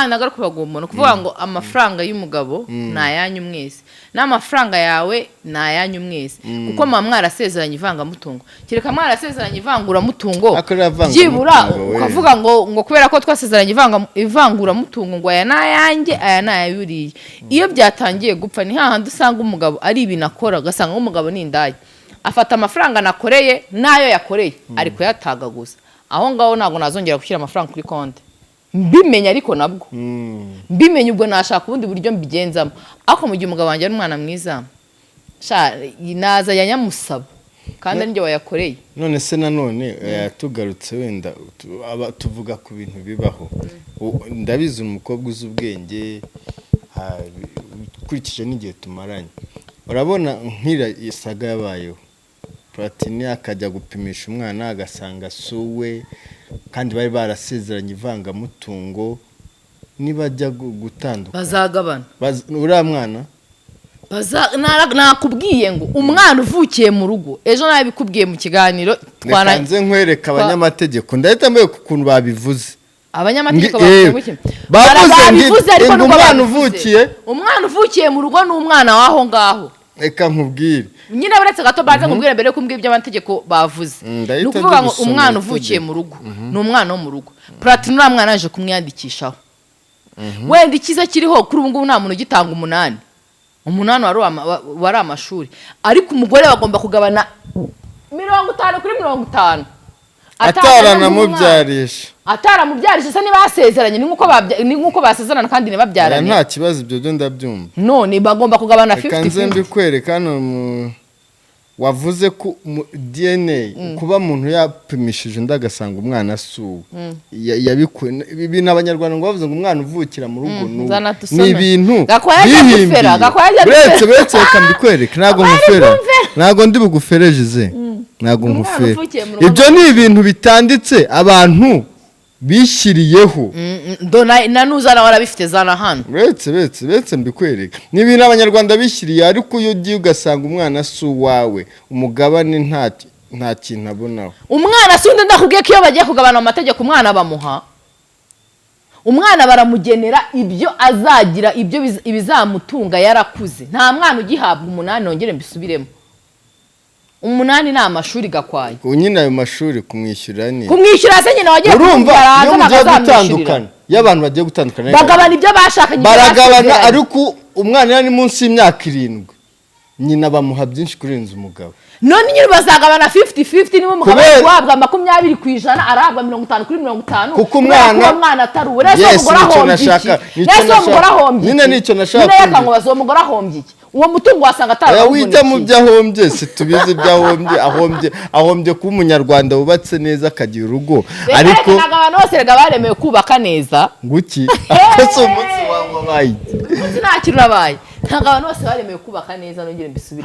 ntabwo ari kubagumura kuvuga ngo amafaranga y'umugabo nayanyu mwese n'amafaranga yawe nayanyu mwese kuko mama mwarasezeranye ivangamutungo kireka mwarasezeranye ivanguramutungo byibura ukavuga ngo kubera ko twasezeranye ivanguramutungo ngo aya nayanjye aya nayayuriye iyo byatangiye gupfa ni hahandi usanga umugabo ari ibintu akora ugasanga umugabo ni indaya afata amafaranga nakoreye nayo yakoreye ariko yataga gusa aho ngaho ntabwo nazongera gushyira amafaranga kuri konti mbimenya ariko nabwo mbimenya ubwo nashaka ubundi buryo mbigenzamo ariko mu gihe umugabo wanjye ari umwana mwiza naza yanyamusaba kandi ari njye wayakoreye none se nanone tugarutse wenda tuvuga ku bintu bibaho ndabizi umukobwa uzi ubwenge ukurikije n'igihe tumaranye urabona nk'ira isaga yabayeho Platini akajya gupimisha umwana agasanga suwe kandi bari barasezeranye ivangamutungo nibajya gutandukana bazagabana uriya mwana nakubwiye ngo umwana uvukiye mu rugo ejo nawe bikubwiye mu kiganiro twananze nkwereka abanyamategeko ndahita mbaye ku kuntu babivuze abanyamategeko bavuze ariko umwana uvukiye mu rugo ni umwana w'aho ngaho reka nkubwire nyine buretse gato baze nkubwire mbere yo kumbwira ibyo amategeko bavuze ni ukuvuga ngo umwana uvukiye mu rugo ni umwana wo mu rugo Platini uriya mwana yaje kumwiyandikishaho wenda ikiza kiriho kuri ubu ngubu nta muntu ugitanga 8 wari amashuri ariko umugore bagomba kugabana 50/50 ataramubyarisha se ntibasezeranye ni nk'uko basezerana kandi ntibabyarane nta kibazo ibyo byo ndabyumva none bagomba kugabana 50/50 kanze mbikwereka hano wavuze ko DNA kuba umuntu yapimishije ndagasanga umwana asuwe yabikuye ibintu abanyarwanda ngo bavuze ngo umwana uvukira mu rugo ni ibintu buretse reka mbikwereke ntago ndi buguferejize ntago nkufere ibyo ni ibintu bitanditse abantu bishyiriyeho na nuzana warabifite zana hano betse mbikwereka ni ibintu abanyarwanda bishyiriye ariko iyo ugiye ugasanga umwana si uwawe umugabane nta kintu abonaho umwana si undi ndakubwiye ko iyo bagiye kugabana amategeko umwana bamuha umwana baramugenera ibyo azagira ibyo ibizamutunga yarakuze nta mwana ugihabwa 8 nongere mbisubiremo 8 ni amashuri gakwaye nyine ayo mashuri kumwishyura se nyine wagiye kumwishyura iyo mugiye gutandukana iyo abantu bagiye gutandukana bagabana ibyo bashakanye baragabana ariko umwana yari munsi y'imyaka 7 nyina bamuha byinshi kurenza umugabo none nyine bazagabana 50/50 niba umugabo wahabwa 20% arahabwa 50/50 kuko umwana atari urese umugore ahombye nyine nicyo nashaka nyine ngo bazomugore ahombye iki uwo mutungo wasanga atarahombye wita mu byahombye se tubizi byahombye kuba umunyarwanda wubatse neza akagira urugo ariko abantu bose baremewe kubaka neza nguki akose umunsi wabaye nta kintu nabaye ntabwo abantu bose baremewe kubaka neza nongere mbisubire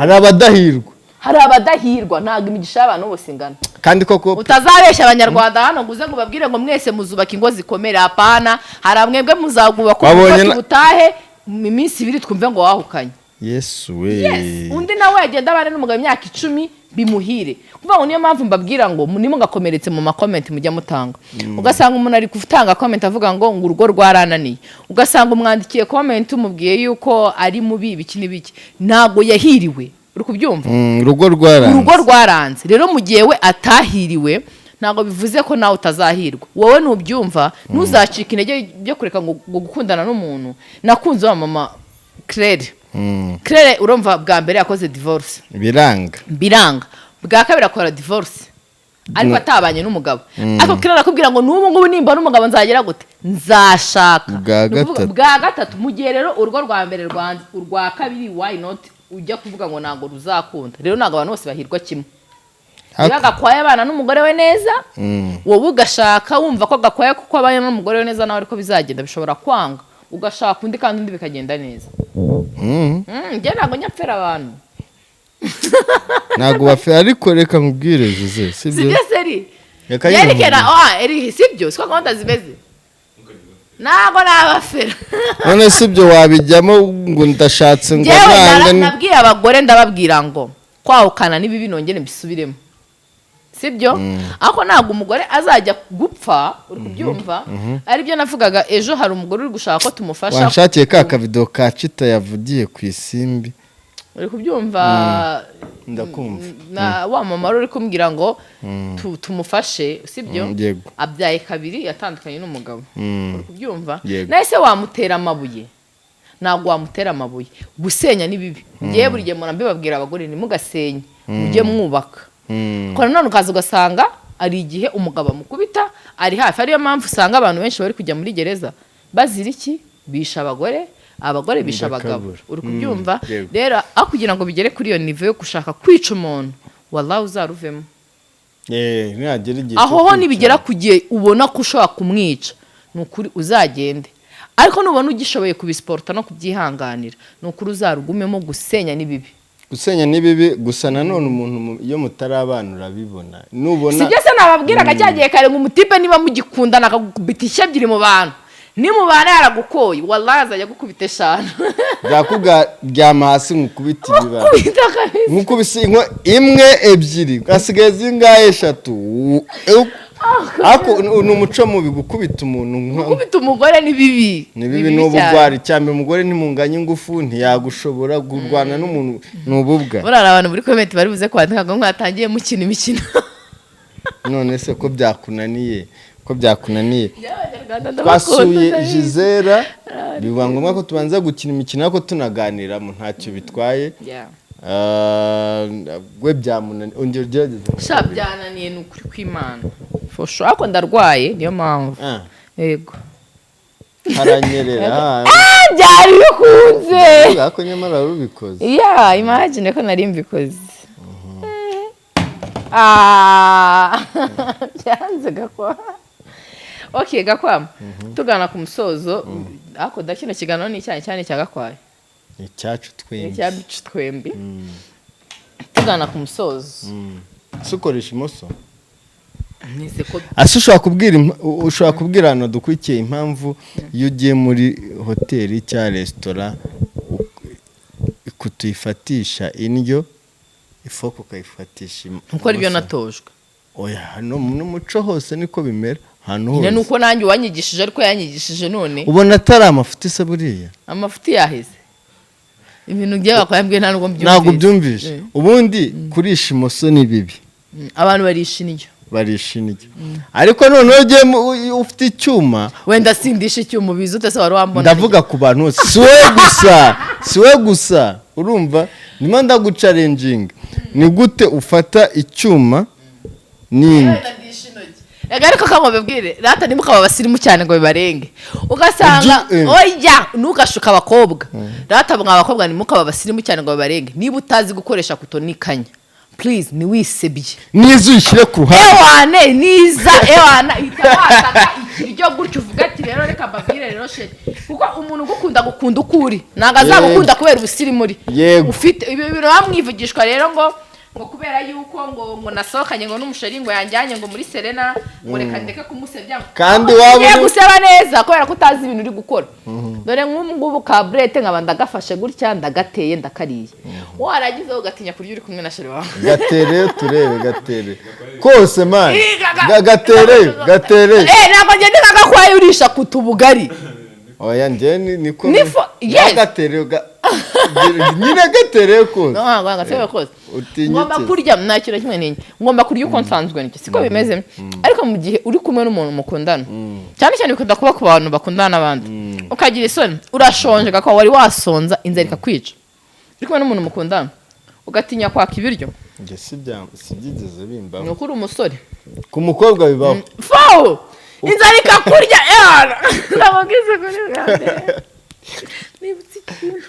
hari abadahirwa ntabwo imigisha y'abantu bose ingana kandi koko utazabeshya abanyarwanda hano nguze ngo babwire ngo mwese muzubaka ingo zikomera apana hari amwebwe muzagubaka ubutahe mu minsi 2 twumve ngo wahukanye Yesu we undi nawe agenda abane n'umugabo imyaka 10 bimuhire kuvuga ngo niyo mpamvu mbabwira ngo munimo ngakomeretse mu comment mujya mutanga ugasanga umuntu ari kuvutanga comment avuga ngo urugo rwarananiye ugasanga umwandikiye comment umubwiye yuko ari mubi biki nibiki nago yahiriwe uri kubyumva urugo rwaranze rero mu gihe we atahiriwe ntago bivuze ko nawe utazahirwa wowe nubyumva nuzacika intege byo kureka ngo gukundana n'umuntu nakunze wa mama Claire urumva bwa mbere yakoze divorce biranga bwa kabiri akora divorce ariko atabanye n'umugabo ariko Claire arakubwira ngo n'ubu ngubu nimba n'umugabo nzagera gute nzashaka bwa gatatu mu gihe rero urugo rwa mbere rwanze urwa kabiri why not ujya kuvuga ngo nago ruzakunda rero nago abantu bose bahirwa kimwe gakwaye abana n'umugore we neza wowe ugashaka wumva ko gakwaye kuko abanye n'umugore we neza nawe ariko bizagenda bishobora kwanga ugashaka undi kandi undi bikagenda neza njye ntabwo nyapfera abantu ntabwo bafera ariko reka nkubwire Giselle sibyo seri yerekera sibyo siko gahunda zimeze ntabwo nabafera none sibyo wabijyamo ngo ndashatse ngo nabwiye abagore ndababwira ngo kwahukana n'ibibi nongere mbisubiremo sibyo ako ntabwo umugore azajya gupfa uri kubyumva aribyo navugaga ejo hari umugore uri gushaka ko tumufasha wanshakiye ka video ka Chita yavugiye ku isimbi uri kubyumva ndakumva na wa mama uri kumbwira ngo tumufashe sibyo abyaye kabiri yatandukanye n'umugabo uri kubyumva nese wamutera amabuye ntabwo wamutera amabuye gusenya ni bibi ngiye buri gihe murambibabwira abagore ni mugasenye mujye mwubaka ko none ukaza ugasanga ari igihe umugabo amukubita ari hafi ariyo mpamvu usanga abantu benshi bari kujya muri gereza bazira iki bisha abagore bisha abagabo uri kubyumva rero aho kugira ngo bigere kuri iyo nivo yo gushaka kwica umuntu wallahi uzaruvemo aho ho nibigera kugiye ubona ko ushobora kumwica nukuri uzagende ariko nubona ugishoboye kubisporta no kubyihanganira nukuri uzarugumemo gusenya nibibi gusa nanone umuntu iyo mutarabana urabibona nubona sibyo se nababwiraga cyagiye kare ngo umutipe niba mugikundana akagukubita ishebyiri mu bantu nimubana yaragukoye wallahi azajya gukubita eshanu byama hasi nkukubita ibibara nkukubise imwe ebyiri gasigaye zingahe 3 ako numuco mubi gukubita umuntu gukubita umugore ni bibi n'ubugwari cyambe umugore ntimunganye ingufu ntiyagushobora gurwana n'umuntu n'ububwa burara abantu muri comment bari buze kwandika ngo mwatangiye mukina imikino none se ko byakunaniye twasuye Giselle biba ngombwa ko tubanza gukina imikino ariko tunaganira mu ntacyo bitwaye gwe byamunani ongera ugerageze byananiye n'ukuri kw'Imana for sure ako ndarwaye niyo mpamvu yego haranyerera byari bikunze ako nyamara rubikoze imagine ko nari mbikoze byanze gakwa okay gakwa tugana ku musozo ako dakino kiganiro ni cyane cya gakwaye icyacu twembi tugana ku musozo sukoresha imoso ushobora kubwira hano dukurikiye impamvu iyo ugiye muri hoteli cyangwa resitora kutuyifatisha indyo ifoka ukayifatisha nkuko aribyo natojwe hano n'umuco hose niko bimera hano hose nuko nanjye wanyigishije ariko yanyigishije none ubona atari amafuti se buriya amafuti yaheze ibintu by'abakwambye ntabwo byumvishe ubundi kurisha imoso ni bibi abantu barisha indyo ariko noneho ugiye ufite icyuma wenda sindisha icyuma ubizi ute se wari wambona ndavuga ku bantu bose siwe gusa urumva ndimo ndagucalenjinga ni gute ufata icyuma n'indi ariko kamubabwire rata nimukaba basirimu cyane ngo bibarenge ugasanga oya nugashuka abakobwa rata mwa abakobwa nimukaba basirimu cyane ngo bibarenge niba utazi gukoresha kutonikanya please ni wisebye nizo ushyire ku ruhande niza itawataka ikiryo gutyo uvuga ati rero reka mbabwire rero sheri kuko umuntu gukunda ukuri ntago azagukunda kubera ubusirimu ufite ibi bintu bamwivugishwa rero ngo kubera yuko ngo nasohokanye ngo n'umusheri ngo yanjyanye ngo muri Serena ngo reka ndeke kumusebya kandi waba guseba neza kubera ko utazi ibintu uri gukora dore nk'ubu kabrete nkaba ndagafashe gutya ndagateye ndakariye waragize ugatinya kurya uri kumwe na sheri wawe gatere kose man gatere ntabwo ngende nkagakwaye urisha kutubugari oya njye niko gatere nyine gatere kose gatere kose ngomba kurya nta kintu kimwe n'inye ngomba kurya uko nsanzwe nicyo siko bimeze ariko mu gihe uri kumwe n'umuntu mukundana cyane bikunda kuba ku bantu bakundana n'abandi ukagira isoni urashonje gakwa wari wasonza inzara ikakwica uri kumwe n'umuntu mukundana ugatinya kwaka ibiryo njye si byigeze bimbaho ni ukuri umusore ku mukobwa bibaho inzara ikakurya nababwize kuri bwande nibutse ikintu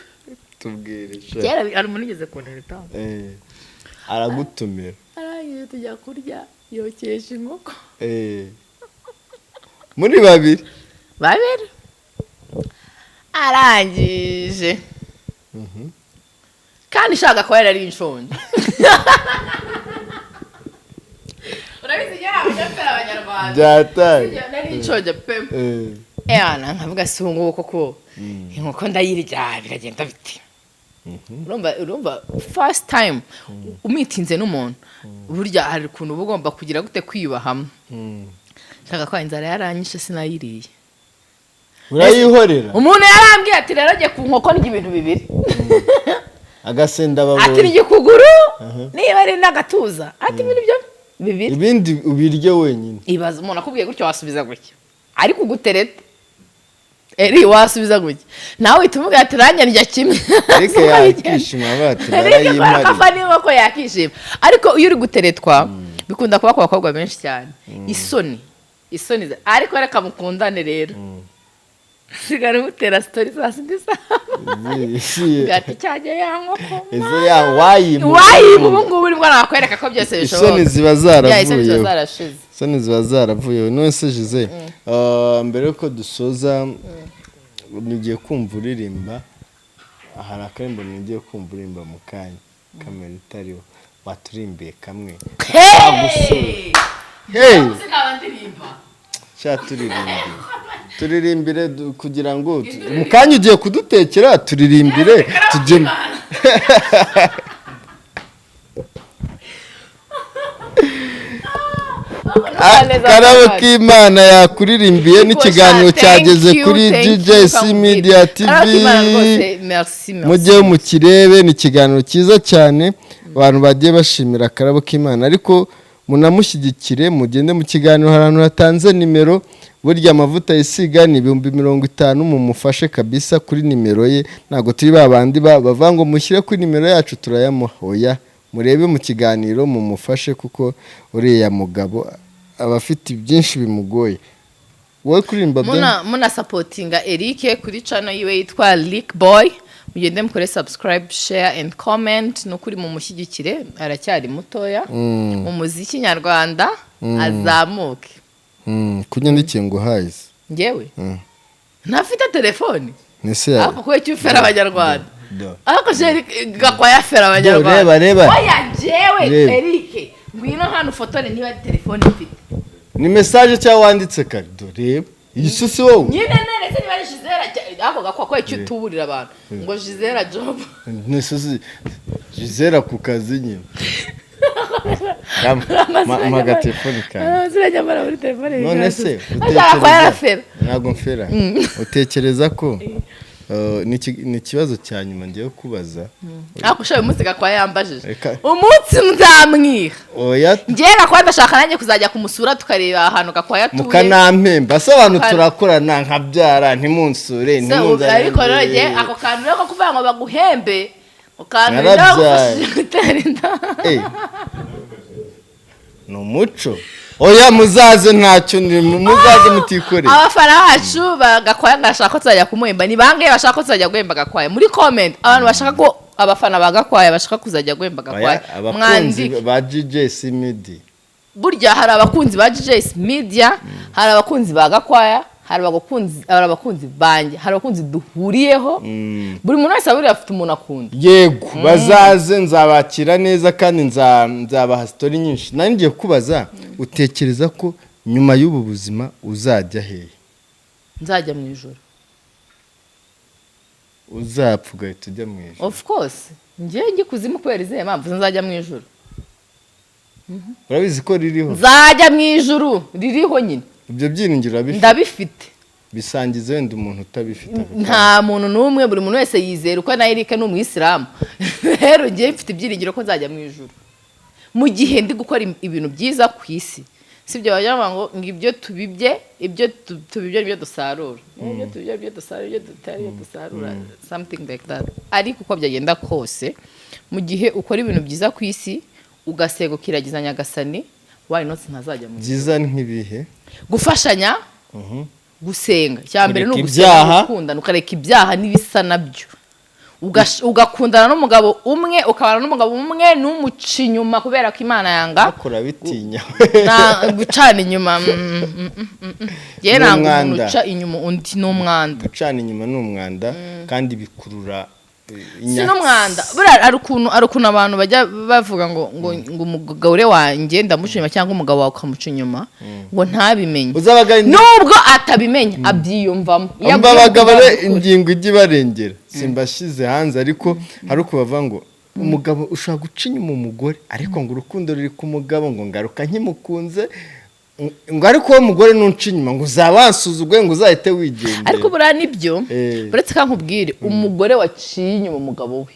tubwire kera ari umuntu ugeze ku ntera aragutumira aragiye tujya kurya yokesha inkoko muri babiri arangije kandi shaka ko yari inshonje urabizi yaba cyapera abanyarwanda byataye nari inshonje pe nkavuga si ngo koko inkoko ndayirya biragenda biti urumva first time umitinze n'umuntu burya hari ukuntu uba ugomba kugira gute kwiyubahamo shaka ko inzara yaranyishe sinayiriye urayihorera umuntu yarambwiye ati rero jye ku nkoko n'igi ibintu bibiri agasenda babonye ati n'igi kuguru niba ari n'agatuza ati ibintu byo bibiri ibindi ubirye wenyine ibaza umuntu akubwiye gutyo wasubiza gutyo ariko ugutereta wasubiza gutya nawe uhita umubwira ati uranyarya kimwe ariko yakishima bati narayimariye akafa niba ko yakishima ariko iyo uri guteretwa bikunda kuba ku bakobwa benshi cyane isoni ariko reka mukundane rero sigara umutera sitori saa sindi ati cyajya ya nkoko wayimu ubu ngubu nibwo nakwereka ko byose bishoboka isoni ziba zaravuyeho none se Giselle mbere yuko dusoza nigiye kumva uririmba hari akarimbo nigiye kumva uririmba mu kanya kamera itariho waturimbiye kamwe turirimbire kugira ngo mu kanya ugiye kudutekera turirimbire tujye akarabo k'Imana yakuririmbiye n'ikiganiro cyageze kuri GJC Media TV mujye mukirebe ni ikiganiro cyiza cyane abantu bagiye bashimira akarabo k'Imana ariko munamushyigikire mugende mu kiganiro harantu hatanze nimero burya amavuta yisiga ni 50 mumufashe kabisa kuri nimero ye ntago turi babandi bavango mushyire kuri nimero yacu turayamuhoya murebe mu kiganiro mumufashe kuko uriya mugabo abafite byinshi bimugoye wowe kuririmba muna supportinga Eric kuri channel yiwe yitwa Lick Boy mugende mukore subscribe share and comment no kuri mu mushyigikire aracyari mutoya mu muziki nyarwanda azamuke kunyandikiye ngo hayize ngewe ntafite telefone nese ako kwe cyufera abanyarwanda ako je gakwaya fera abanyarwanda reba oya jewe Eric ngwino hano fotore niba telefone mfite ni message cyangwa wanditse kare reba isusi wowe nyine neretse niba Giselle ako gakwa cyo tuburira abantu ngo Giselle job nisusi Giselle ku kazi nyine maga telefone kandi ziranyamara muri telefone none se ntago mfera utekereza ko ni ikibazo cya nyuma ngiye kubaza ako shawe umunsi gakwa yambajije umunsi muzamwiha oya ngiye gakwa ndashaka nanjye kuzajya kumusura tukareba ahantu gakwa yatuye mukanampemba se abantu turakorana nkabyara ntimunsure ntimunzane ariko rero ngiye ako kantu rero ko kuvuga ngo baguhembe ukantu rero gutera inda no muco oya muzaze ntacyo muzaze mutikorera abafana bacu bagakwaya ngashaka ko tuzajya kumuhemba ni bangaye bashaka ko tuzajya guhemba gakwaya muri comment abantu bashaka ko abafana bagakwaya bashaka kuzajya guhemba gakwaya abakunzi ba GJC Media burya hari abakunzi ba GJC Media hari abakunzi bagakwaya hari abakunzi banje hari abakunzi duhuriyeho buri muntu wese aburi afite umuntu akunda yego bazaze nzabakira neza kandi nzabaha story nyinshi nari ngiye kubaza utekereza ko nyuma y'ubu buzima uzajya hehe nzajya mu ijoro uzapfuga tujya mu ijoro of course ngiye kuzimu kubera izihe mpamvu nzajya mu ijoro urabizi ko ririho nzajya mu ijoro ririho nyine ibyo byiringiro ndabifite bisangize wenda umuntu utabifite nta muntu n'umwe buri muntu wese yizera uko na Eric ni umuyisilamu rero ngiye mfite ibyiringiro ko nzajya mu ijoro mu gihe ndi gukora ibintu byiza ku isi sibyo bajya ngo ibyo tubibye ibyo tubibye ibyo dusarura ibyo tubibye ibyo dusarura ibyo dutari ibyo dusarura something like that ariko uko byagenda kose mu gihe ukora ibintu byiza ku isi ugasego kiragiza nyagasani why not ntazajya mu byiza nk'ibihe gufashanya gusenga cyambere no gusenga gukundana ukareka ibyaha nibisa nabyo ugakundana n'umugabo umwe ukabana n'umugabo umwe n'umuca inyuma kubera ko Imana yanga akora bitinya na gucana inyuma ye nanga umuntu uca inyuma undi n'umwanda gucana inyuma n'umwanda kandi bikurura sino mwanda bura arukuna abantu bajya bavuga ngo umugabo wanjye ndamushima cyangwa umugabo wawe ukamuca inyuma ngo ntabimenye nubwo atabimenya abyiyumvamo abagabo ingingo ijye barengera simbashize hanze ariko hari uko bava ngo umugabo ushaka guca inyuma umugore ariko ngo urukundo ruri ku mugabo ngo ngaruka nkimukunze ngo ariko uwo mugore nunca inyuma ngo uzabansuzugwe ngo uzahite wigendera ariko buriya nibyo buretse kankubwire umugore waciye inyuma umugabo we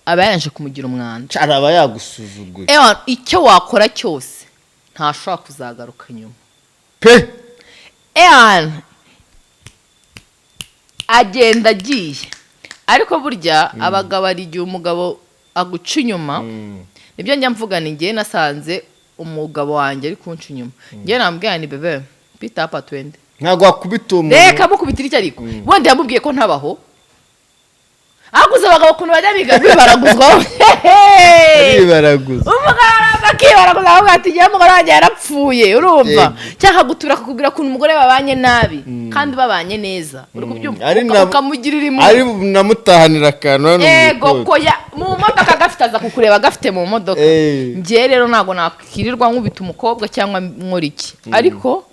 aba yaje kumugira umwanda araba yagusuzugwe icyo wakora cyose ntashobora kuzagaruka inyuma pe agenda agiye ariko burya abagabo ari igihe umugabo aguca inyuma nibyo njya mvuga ni ngiye nasanze umugabo wanjye ari kunca inyuma ngiye nambwira ni bebe pita apa twende ntago akubita umuntu reka mukubitira icyo ariko wenda yamubwiye ko ntabaho aguze abagabo kuntu bajya bibaraguzwa bibaraguza umugabo akibaraguza avuga ati ngiye umugore wanjye yarapfuye urumva cyangwa gutura kukubwira kuntu umugore babanye nabi kandi babanye neza uri kubyumva ukamugirira impuhwe ari namutahanira akantu hano yego koya mu modoka gafite aza kukureba gafite mu modoka ngiye rero ntago nakirirwa nkubita umukobwa cyangwa nkora iki ariko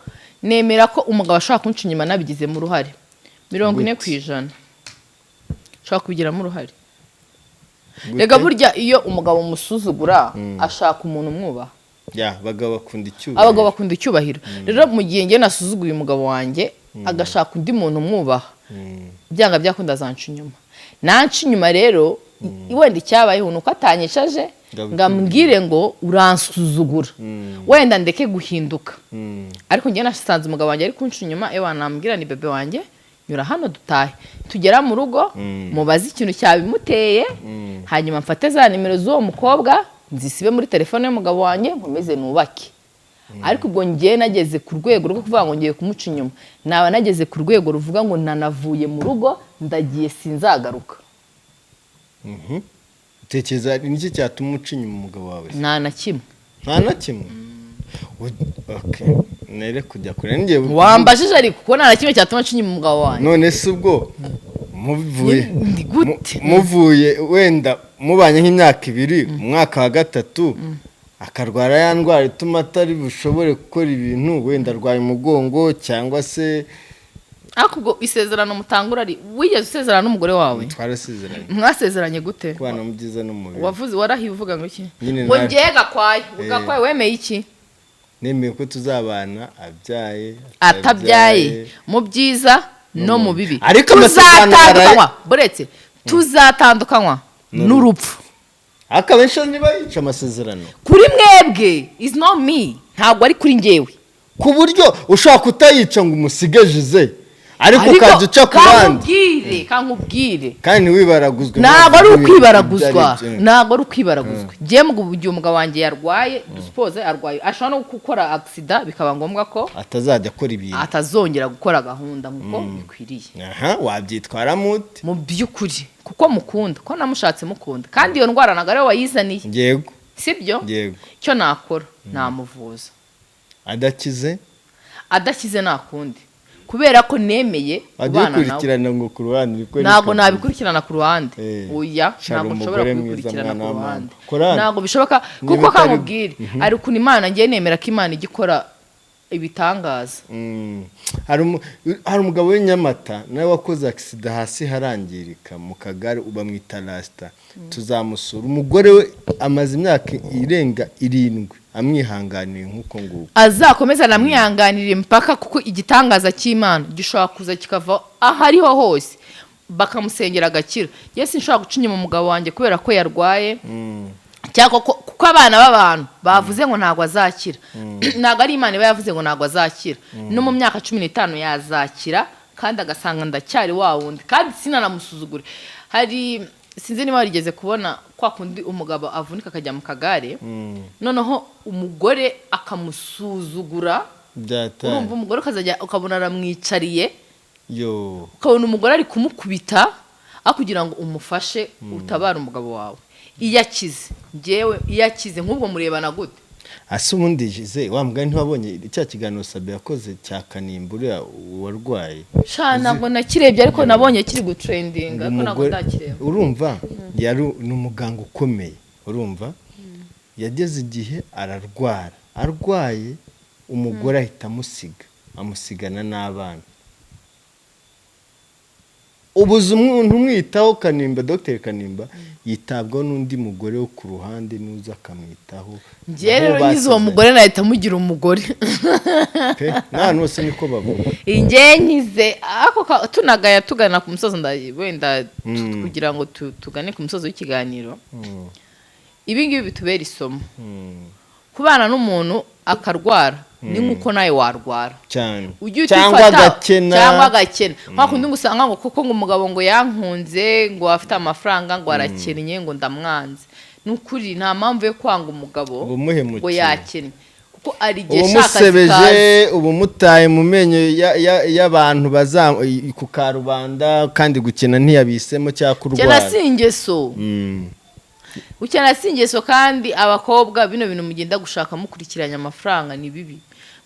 nemera ko umugabo ashaka kunca inyuma nabigizemo uruhare 40% ashaka kubigiramo uruhare rega burya iyo umugabo musuzugura ashaka umuntu umwubaha abagabo bakunda icyubahiro rero mu gihe ngiye nasuzuguye umugabo wanjye agashaka undi muntu umwubaha byanga byakunda azanca inyuma nanca inyuma rero wenda icyabayeho nuko atanyeshaje ngambwire ngo uransuzugura wenda ndeke guhinduka ariko ngiye nasanze umugabo wanjye ari kunca inyuma nambwira ni bebe wanjye nyura hano dutahe tugera mu rugo mubaze ikintu cyabimuteye hanyuma mfate za nimero z'uwo mukobwa nzisibe muri telefone y'umugabo wanjye nkomeze nubake ariko ubwo ngiye nageze ku rwego rwo kuvuga ngo ngiye kumuca inyuma naba nageze ku rwego ruvuga ngo nanavuye mu rugo ndagiye sinzagaruka tekereza niki cyatuma uca inyuma umugabo wawe nta na kimwe nere kujya kure ngiye wambajije ariko kuko nta na kimwe cyatuma uca inyuma umugabo wanjye none se ubwo muvuye wenda mubanye nk'imyaka 2 umwaka wa 3 akarwara ya ndwara ituma atari bushobore gukora ibintu wenda arwaye umugongo cyangwa se akubwo isezerano mutangura ari wigeze usezerana n'umugore wawe twarasezeranye mwasezeranye gute kwana mu byiza no mu bibi wavuze warahivuga ngo iki ngo ngiye gakwaye wemeye iki nemeye ko tuzabana atabyaye mu byiza no mu bibi ariko amasezerano buretse tuzatandukanywa n'urupfu akabenshi niba yica amasezerano kuri mwebwe is not me ntabwo ari kuri njyewe ku buryo ushaka kutayica ngo umusigejize ariko ukajya uca ku bandi kankubwire kandi wibaraguzwe ntabwo ari ukwibaraguzwa ngiye mu gihe umugabo wanjye yarwaye dusupoze arwaye ashobora no gukora accident bikaba ngombwa ko atazajya akora ibintu atazongera gukora gahunda nk'uko bikwiriye wabyitwaramo ute mu by'ukuri kuko mukunda ko namushatse mukunda kandi iyo ndwara ntabwo ari we wayizaniye yego sibyo icyo nakora namuvuza adakize nakundi kubera ko nemeye kubana nawe ngo ku ruhande ntabwo nabikurikirana ku ruhande oya ntabwo nshobora kubikurikirana ku ruhande ntabwo bishoboka kuko kamubwire ari ukuntu Imana ngiye nemera ko Imana igikora ibitangaza hari umugabo w'inyamata nawe wakoze accident hasi harangirika mu kagare ubamwita Rasta tuzamusura umugore we amaze imyaka irenga 7 amwihanganiye nk'uko nguko azakomeza namwihanganire mpaka kuko igitangaza cy'Imana gishobora kuza kikava ahariho hose bakamusengera agakira Yesu nshobora guca inyuma umugabo wanjye kubera ko yarwaye cyangwa kuko abana b'abantu bavuze ngo ntago azakira ntago ari Imana yavuze ngo ntago azakira no mu myaka 15 yazakira kandi agasanga ndacyari wa wundi kandi sinanamusuzugure hari sinzi niba warigeze kubona kwa kundi umugabo avunika akajya mu kagare noneho umugore akamusuzugura urumva umugore ukazajya ukabona aramwicariye ukabona umugore ari kumukubita kugira ngo umufashe utabara umugabo wawe iyo akize nk'ubwo murebana gute ase ubundi Giselle wambwa ntiwabonye cya kiganiro Sabe yakoze cya Kanimbura warwaye ntabwo nakirebye ariko nabonye kiri gutrendinga ariko ntabwo ndakireba urumva yari n'umuganga ukomeye urumva yageze igihe arwaye umugore ahita amusigana n'abana ubuze umuntu umwitaho Kanimba Dr Kanimba yitabwaho n'undi mugore wo ku ruhande nuza akamwitaho ngiye rero ngize uwo mugore nahita mugira umugore nta nose niko bavuga ngiye nkize ako tunagaya tugana ku musozo wenda kugira ngo tugane ku musozo w'ikiganiro ibi ngibi bitubera isomo kubana n'umuntu akarwara ni nkuko nawe warwara cyane cyangwa agakena nkakundi ngusanga ngo kuko ngo umugabo ngo yankunze ngo afite amafaranga ngo arakennye ngo ndamwanze nukuri nta mpamvu yo kwanga umugabo ngo yakennye kuko ari igihe ubu shaka musebeje ubu mutaye mu menyo y'abantu ku karubanda kandi gukina ntiyabisemo cyangwa kurwara cyana singeso ukena singeso kandi abakobwa bino bintu mugenda gushaka mukurikiranya amafaranga ni bibi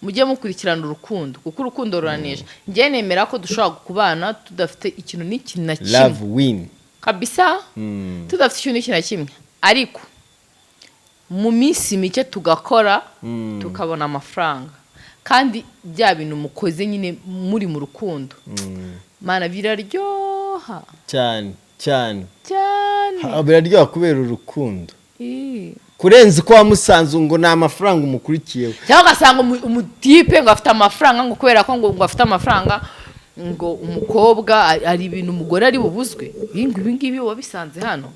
mujye mukurikirana urukundo kuko urukundo ruranesha njye nemera ko dushobora kubana tudafite ikintu n'ikintu na kimwe love win kabisa tudafite ikintu n'ikintu na kimwe ariko mu minsi mike tugakora tukabona amafaranga kandi bya bintu mukoze nyine muri mu rukundo mana biraryoha cyane cyane cyane biraryoha kubera urukundo kurenza ko wamusanze ngo ni amafaranga umukurikiyeho cyangwa ugasanga umutipe ngo afite amafaranga ngo kubera ko ngo afite amafaranga ngo umukobwa ari ibintu umugore ari bubuzwe ibi ngibi wabisanze hano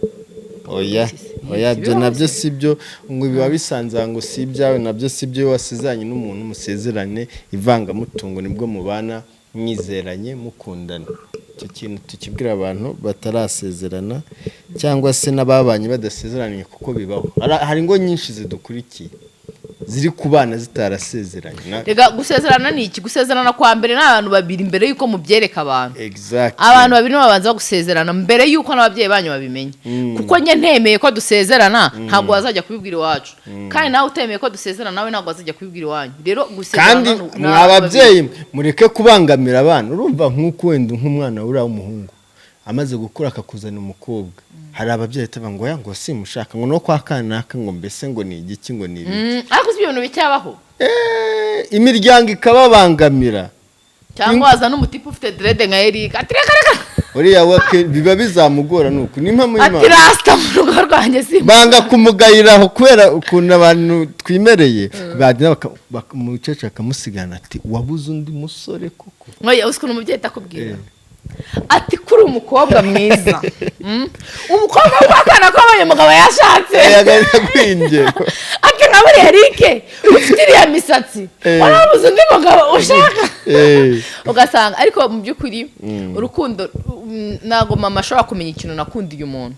oya byo nabyo si byo ngo biba bisanze ngo si ibyawe nabyo si byo wasezeranye n'umuntu musezerane ivangamutungo nibwo mubana mwizeranye mukundana icyo kintu tukibwira abantu batarasezerana cyangwa se n'ababanye badasezeranye kuko bibaho hari ngo nyinshi zidukurikiye ziri kubana zitarasezeranye rega gusezerana ni iki gusezerana kwa mbere n'abantu babiri imbere yuko mubyereka abantu exactly abantu babiri babanza gusezerana mbere yuko n'ababyeyi banyu babimenye kuko njye ntemeye ko dusezerana ntabwo wazajya kubibwira iwacu kandi nawe utemeye ko dusezerana nawe ntabwo wazajya kubibwira iwanyu rero gusezerana kandi mwababyeyi mureke kubangamira abana urumva nk'uko wenda nk'umwana uriya w'umuhungu amaze gukura akakuzana umukobwa hari ababyeyi ngo ya ngo simushaka ngo no kwa kanaka ngo mbese ngo ni igiki ngo ni ibiki ariko si ibintu bicyabaho imiryango ikababangamira cyangwa waza n'umutipe ufite dread nka Eric ati reka uriya wake biba bizamugora nuko nimpa mu ati rasta mu rugo rwanjye simba banga kumugayiraho kubera ukuntu abantu twimereye bagira umucece akamusigana ati wabuze undi musore koko ngoya usikuna umubyeyi takubwira ati kuri umukobwa mwiza umukobwa wakana ko abanye mugabo yashatse yagaza kwinge ati naburi Eric ufite iriya misatsi warabuze undi mugabo ushaka ugasanga ariko mu by'ukuri urukundo nago mama ashobora kumenya ikintu nakundiye umuntu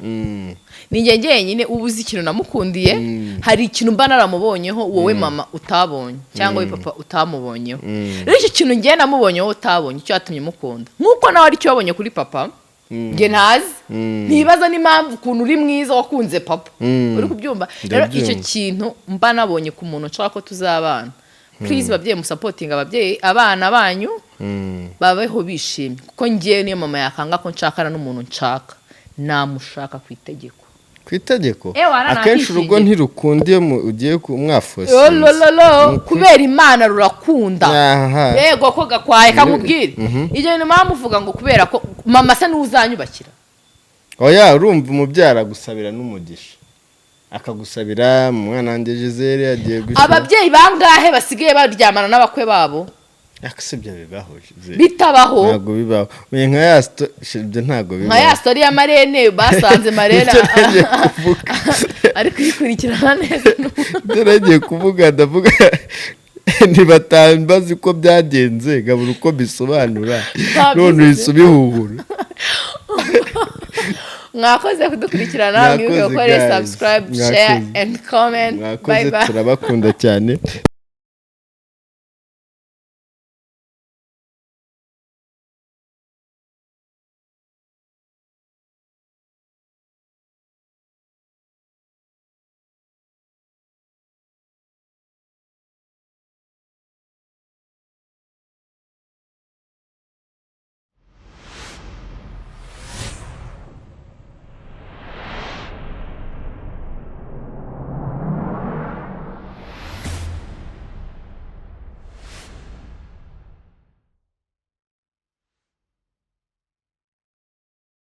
ni njye njyenyine ubuze ikintu namukundiye hari ikintu mba naramubonyeho wowe mama utabonye cyangwa we papa utamubonyeho rero icyo kintu njye namubonyeho utabonye icyo yatumye mukunda nk'uko nawe ari cyo wabonye kuri papa njye ntazi ntibaza n'impamvu ukuntu uri mwiza wakunze papa uri kubyumva rero icyo kintu mba nabonye ku muntu nshaka ko tuzabana please babyeyi musapotinga ababyeyi abana banyu babeho bishimye kuko ngiye niyo mama yakanga ko nshakana n'umuntu nshaka namushaka ku itegeko akenshi urugo ntirukundi iyo ugiye kumwafosa kubera imana rurakunda yego ko gakwaye kamubwire ibyo bintu mama muvuga ngo kubera ko mama se n'uzanyubakira oya urumva umubyara gusabira n'umugisha akagusabira umwana wanjye Giselle yagiye gushaka ababyeyi bangahe basigaye baryamana n'abakwe babo akasebya bibaho bitabaho ntago bibaho nka ya ibyo ntago bibaho nka ya story ya Marene basanze Marene ariko ikurikirana neza ndaragiye kuvuga ndavuga ntibatambazi ko byagenze gabura uko bisobanura none isubihuhura mwakoze kudukurikirana mwibuke gukora subscribe share and comment bye bye turabakunda cyane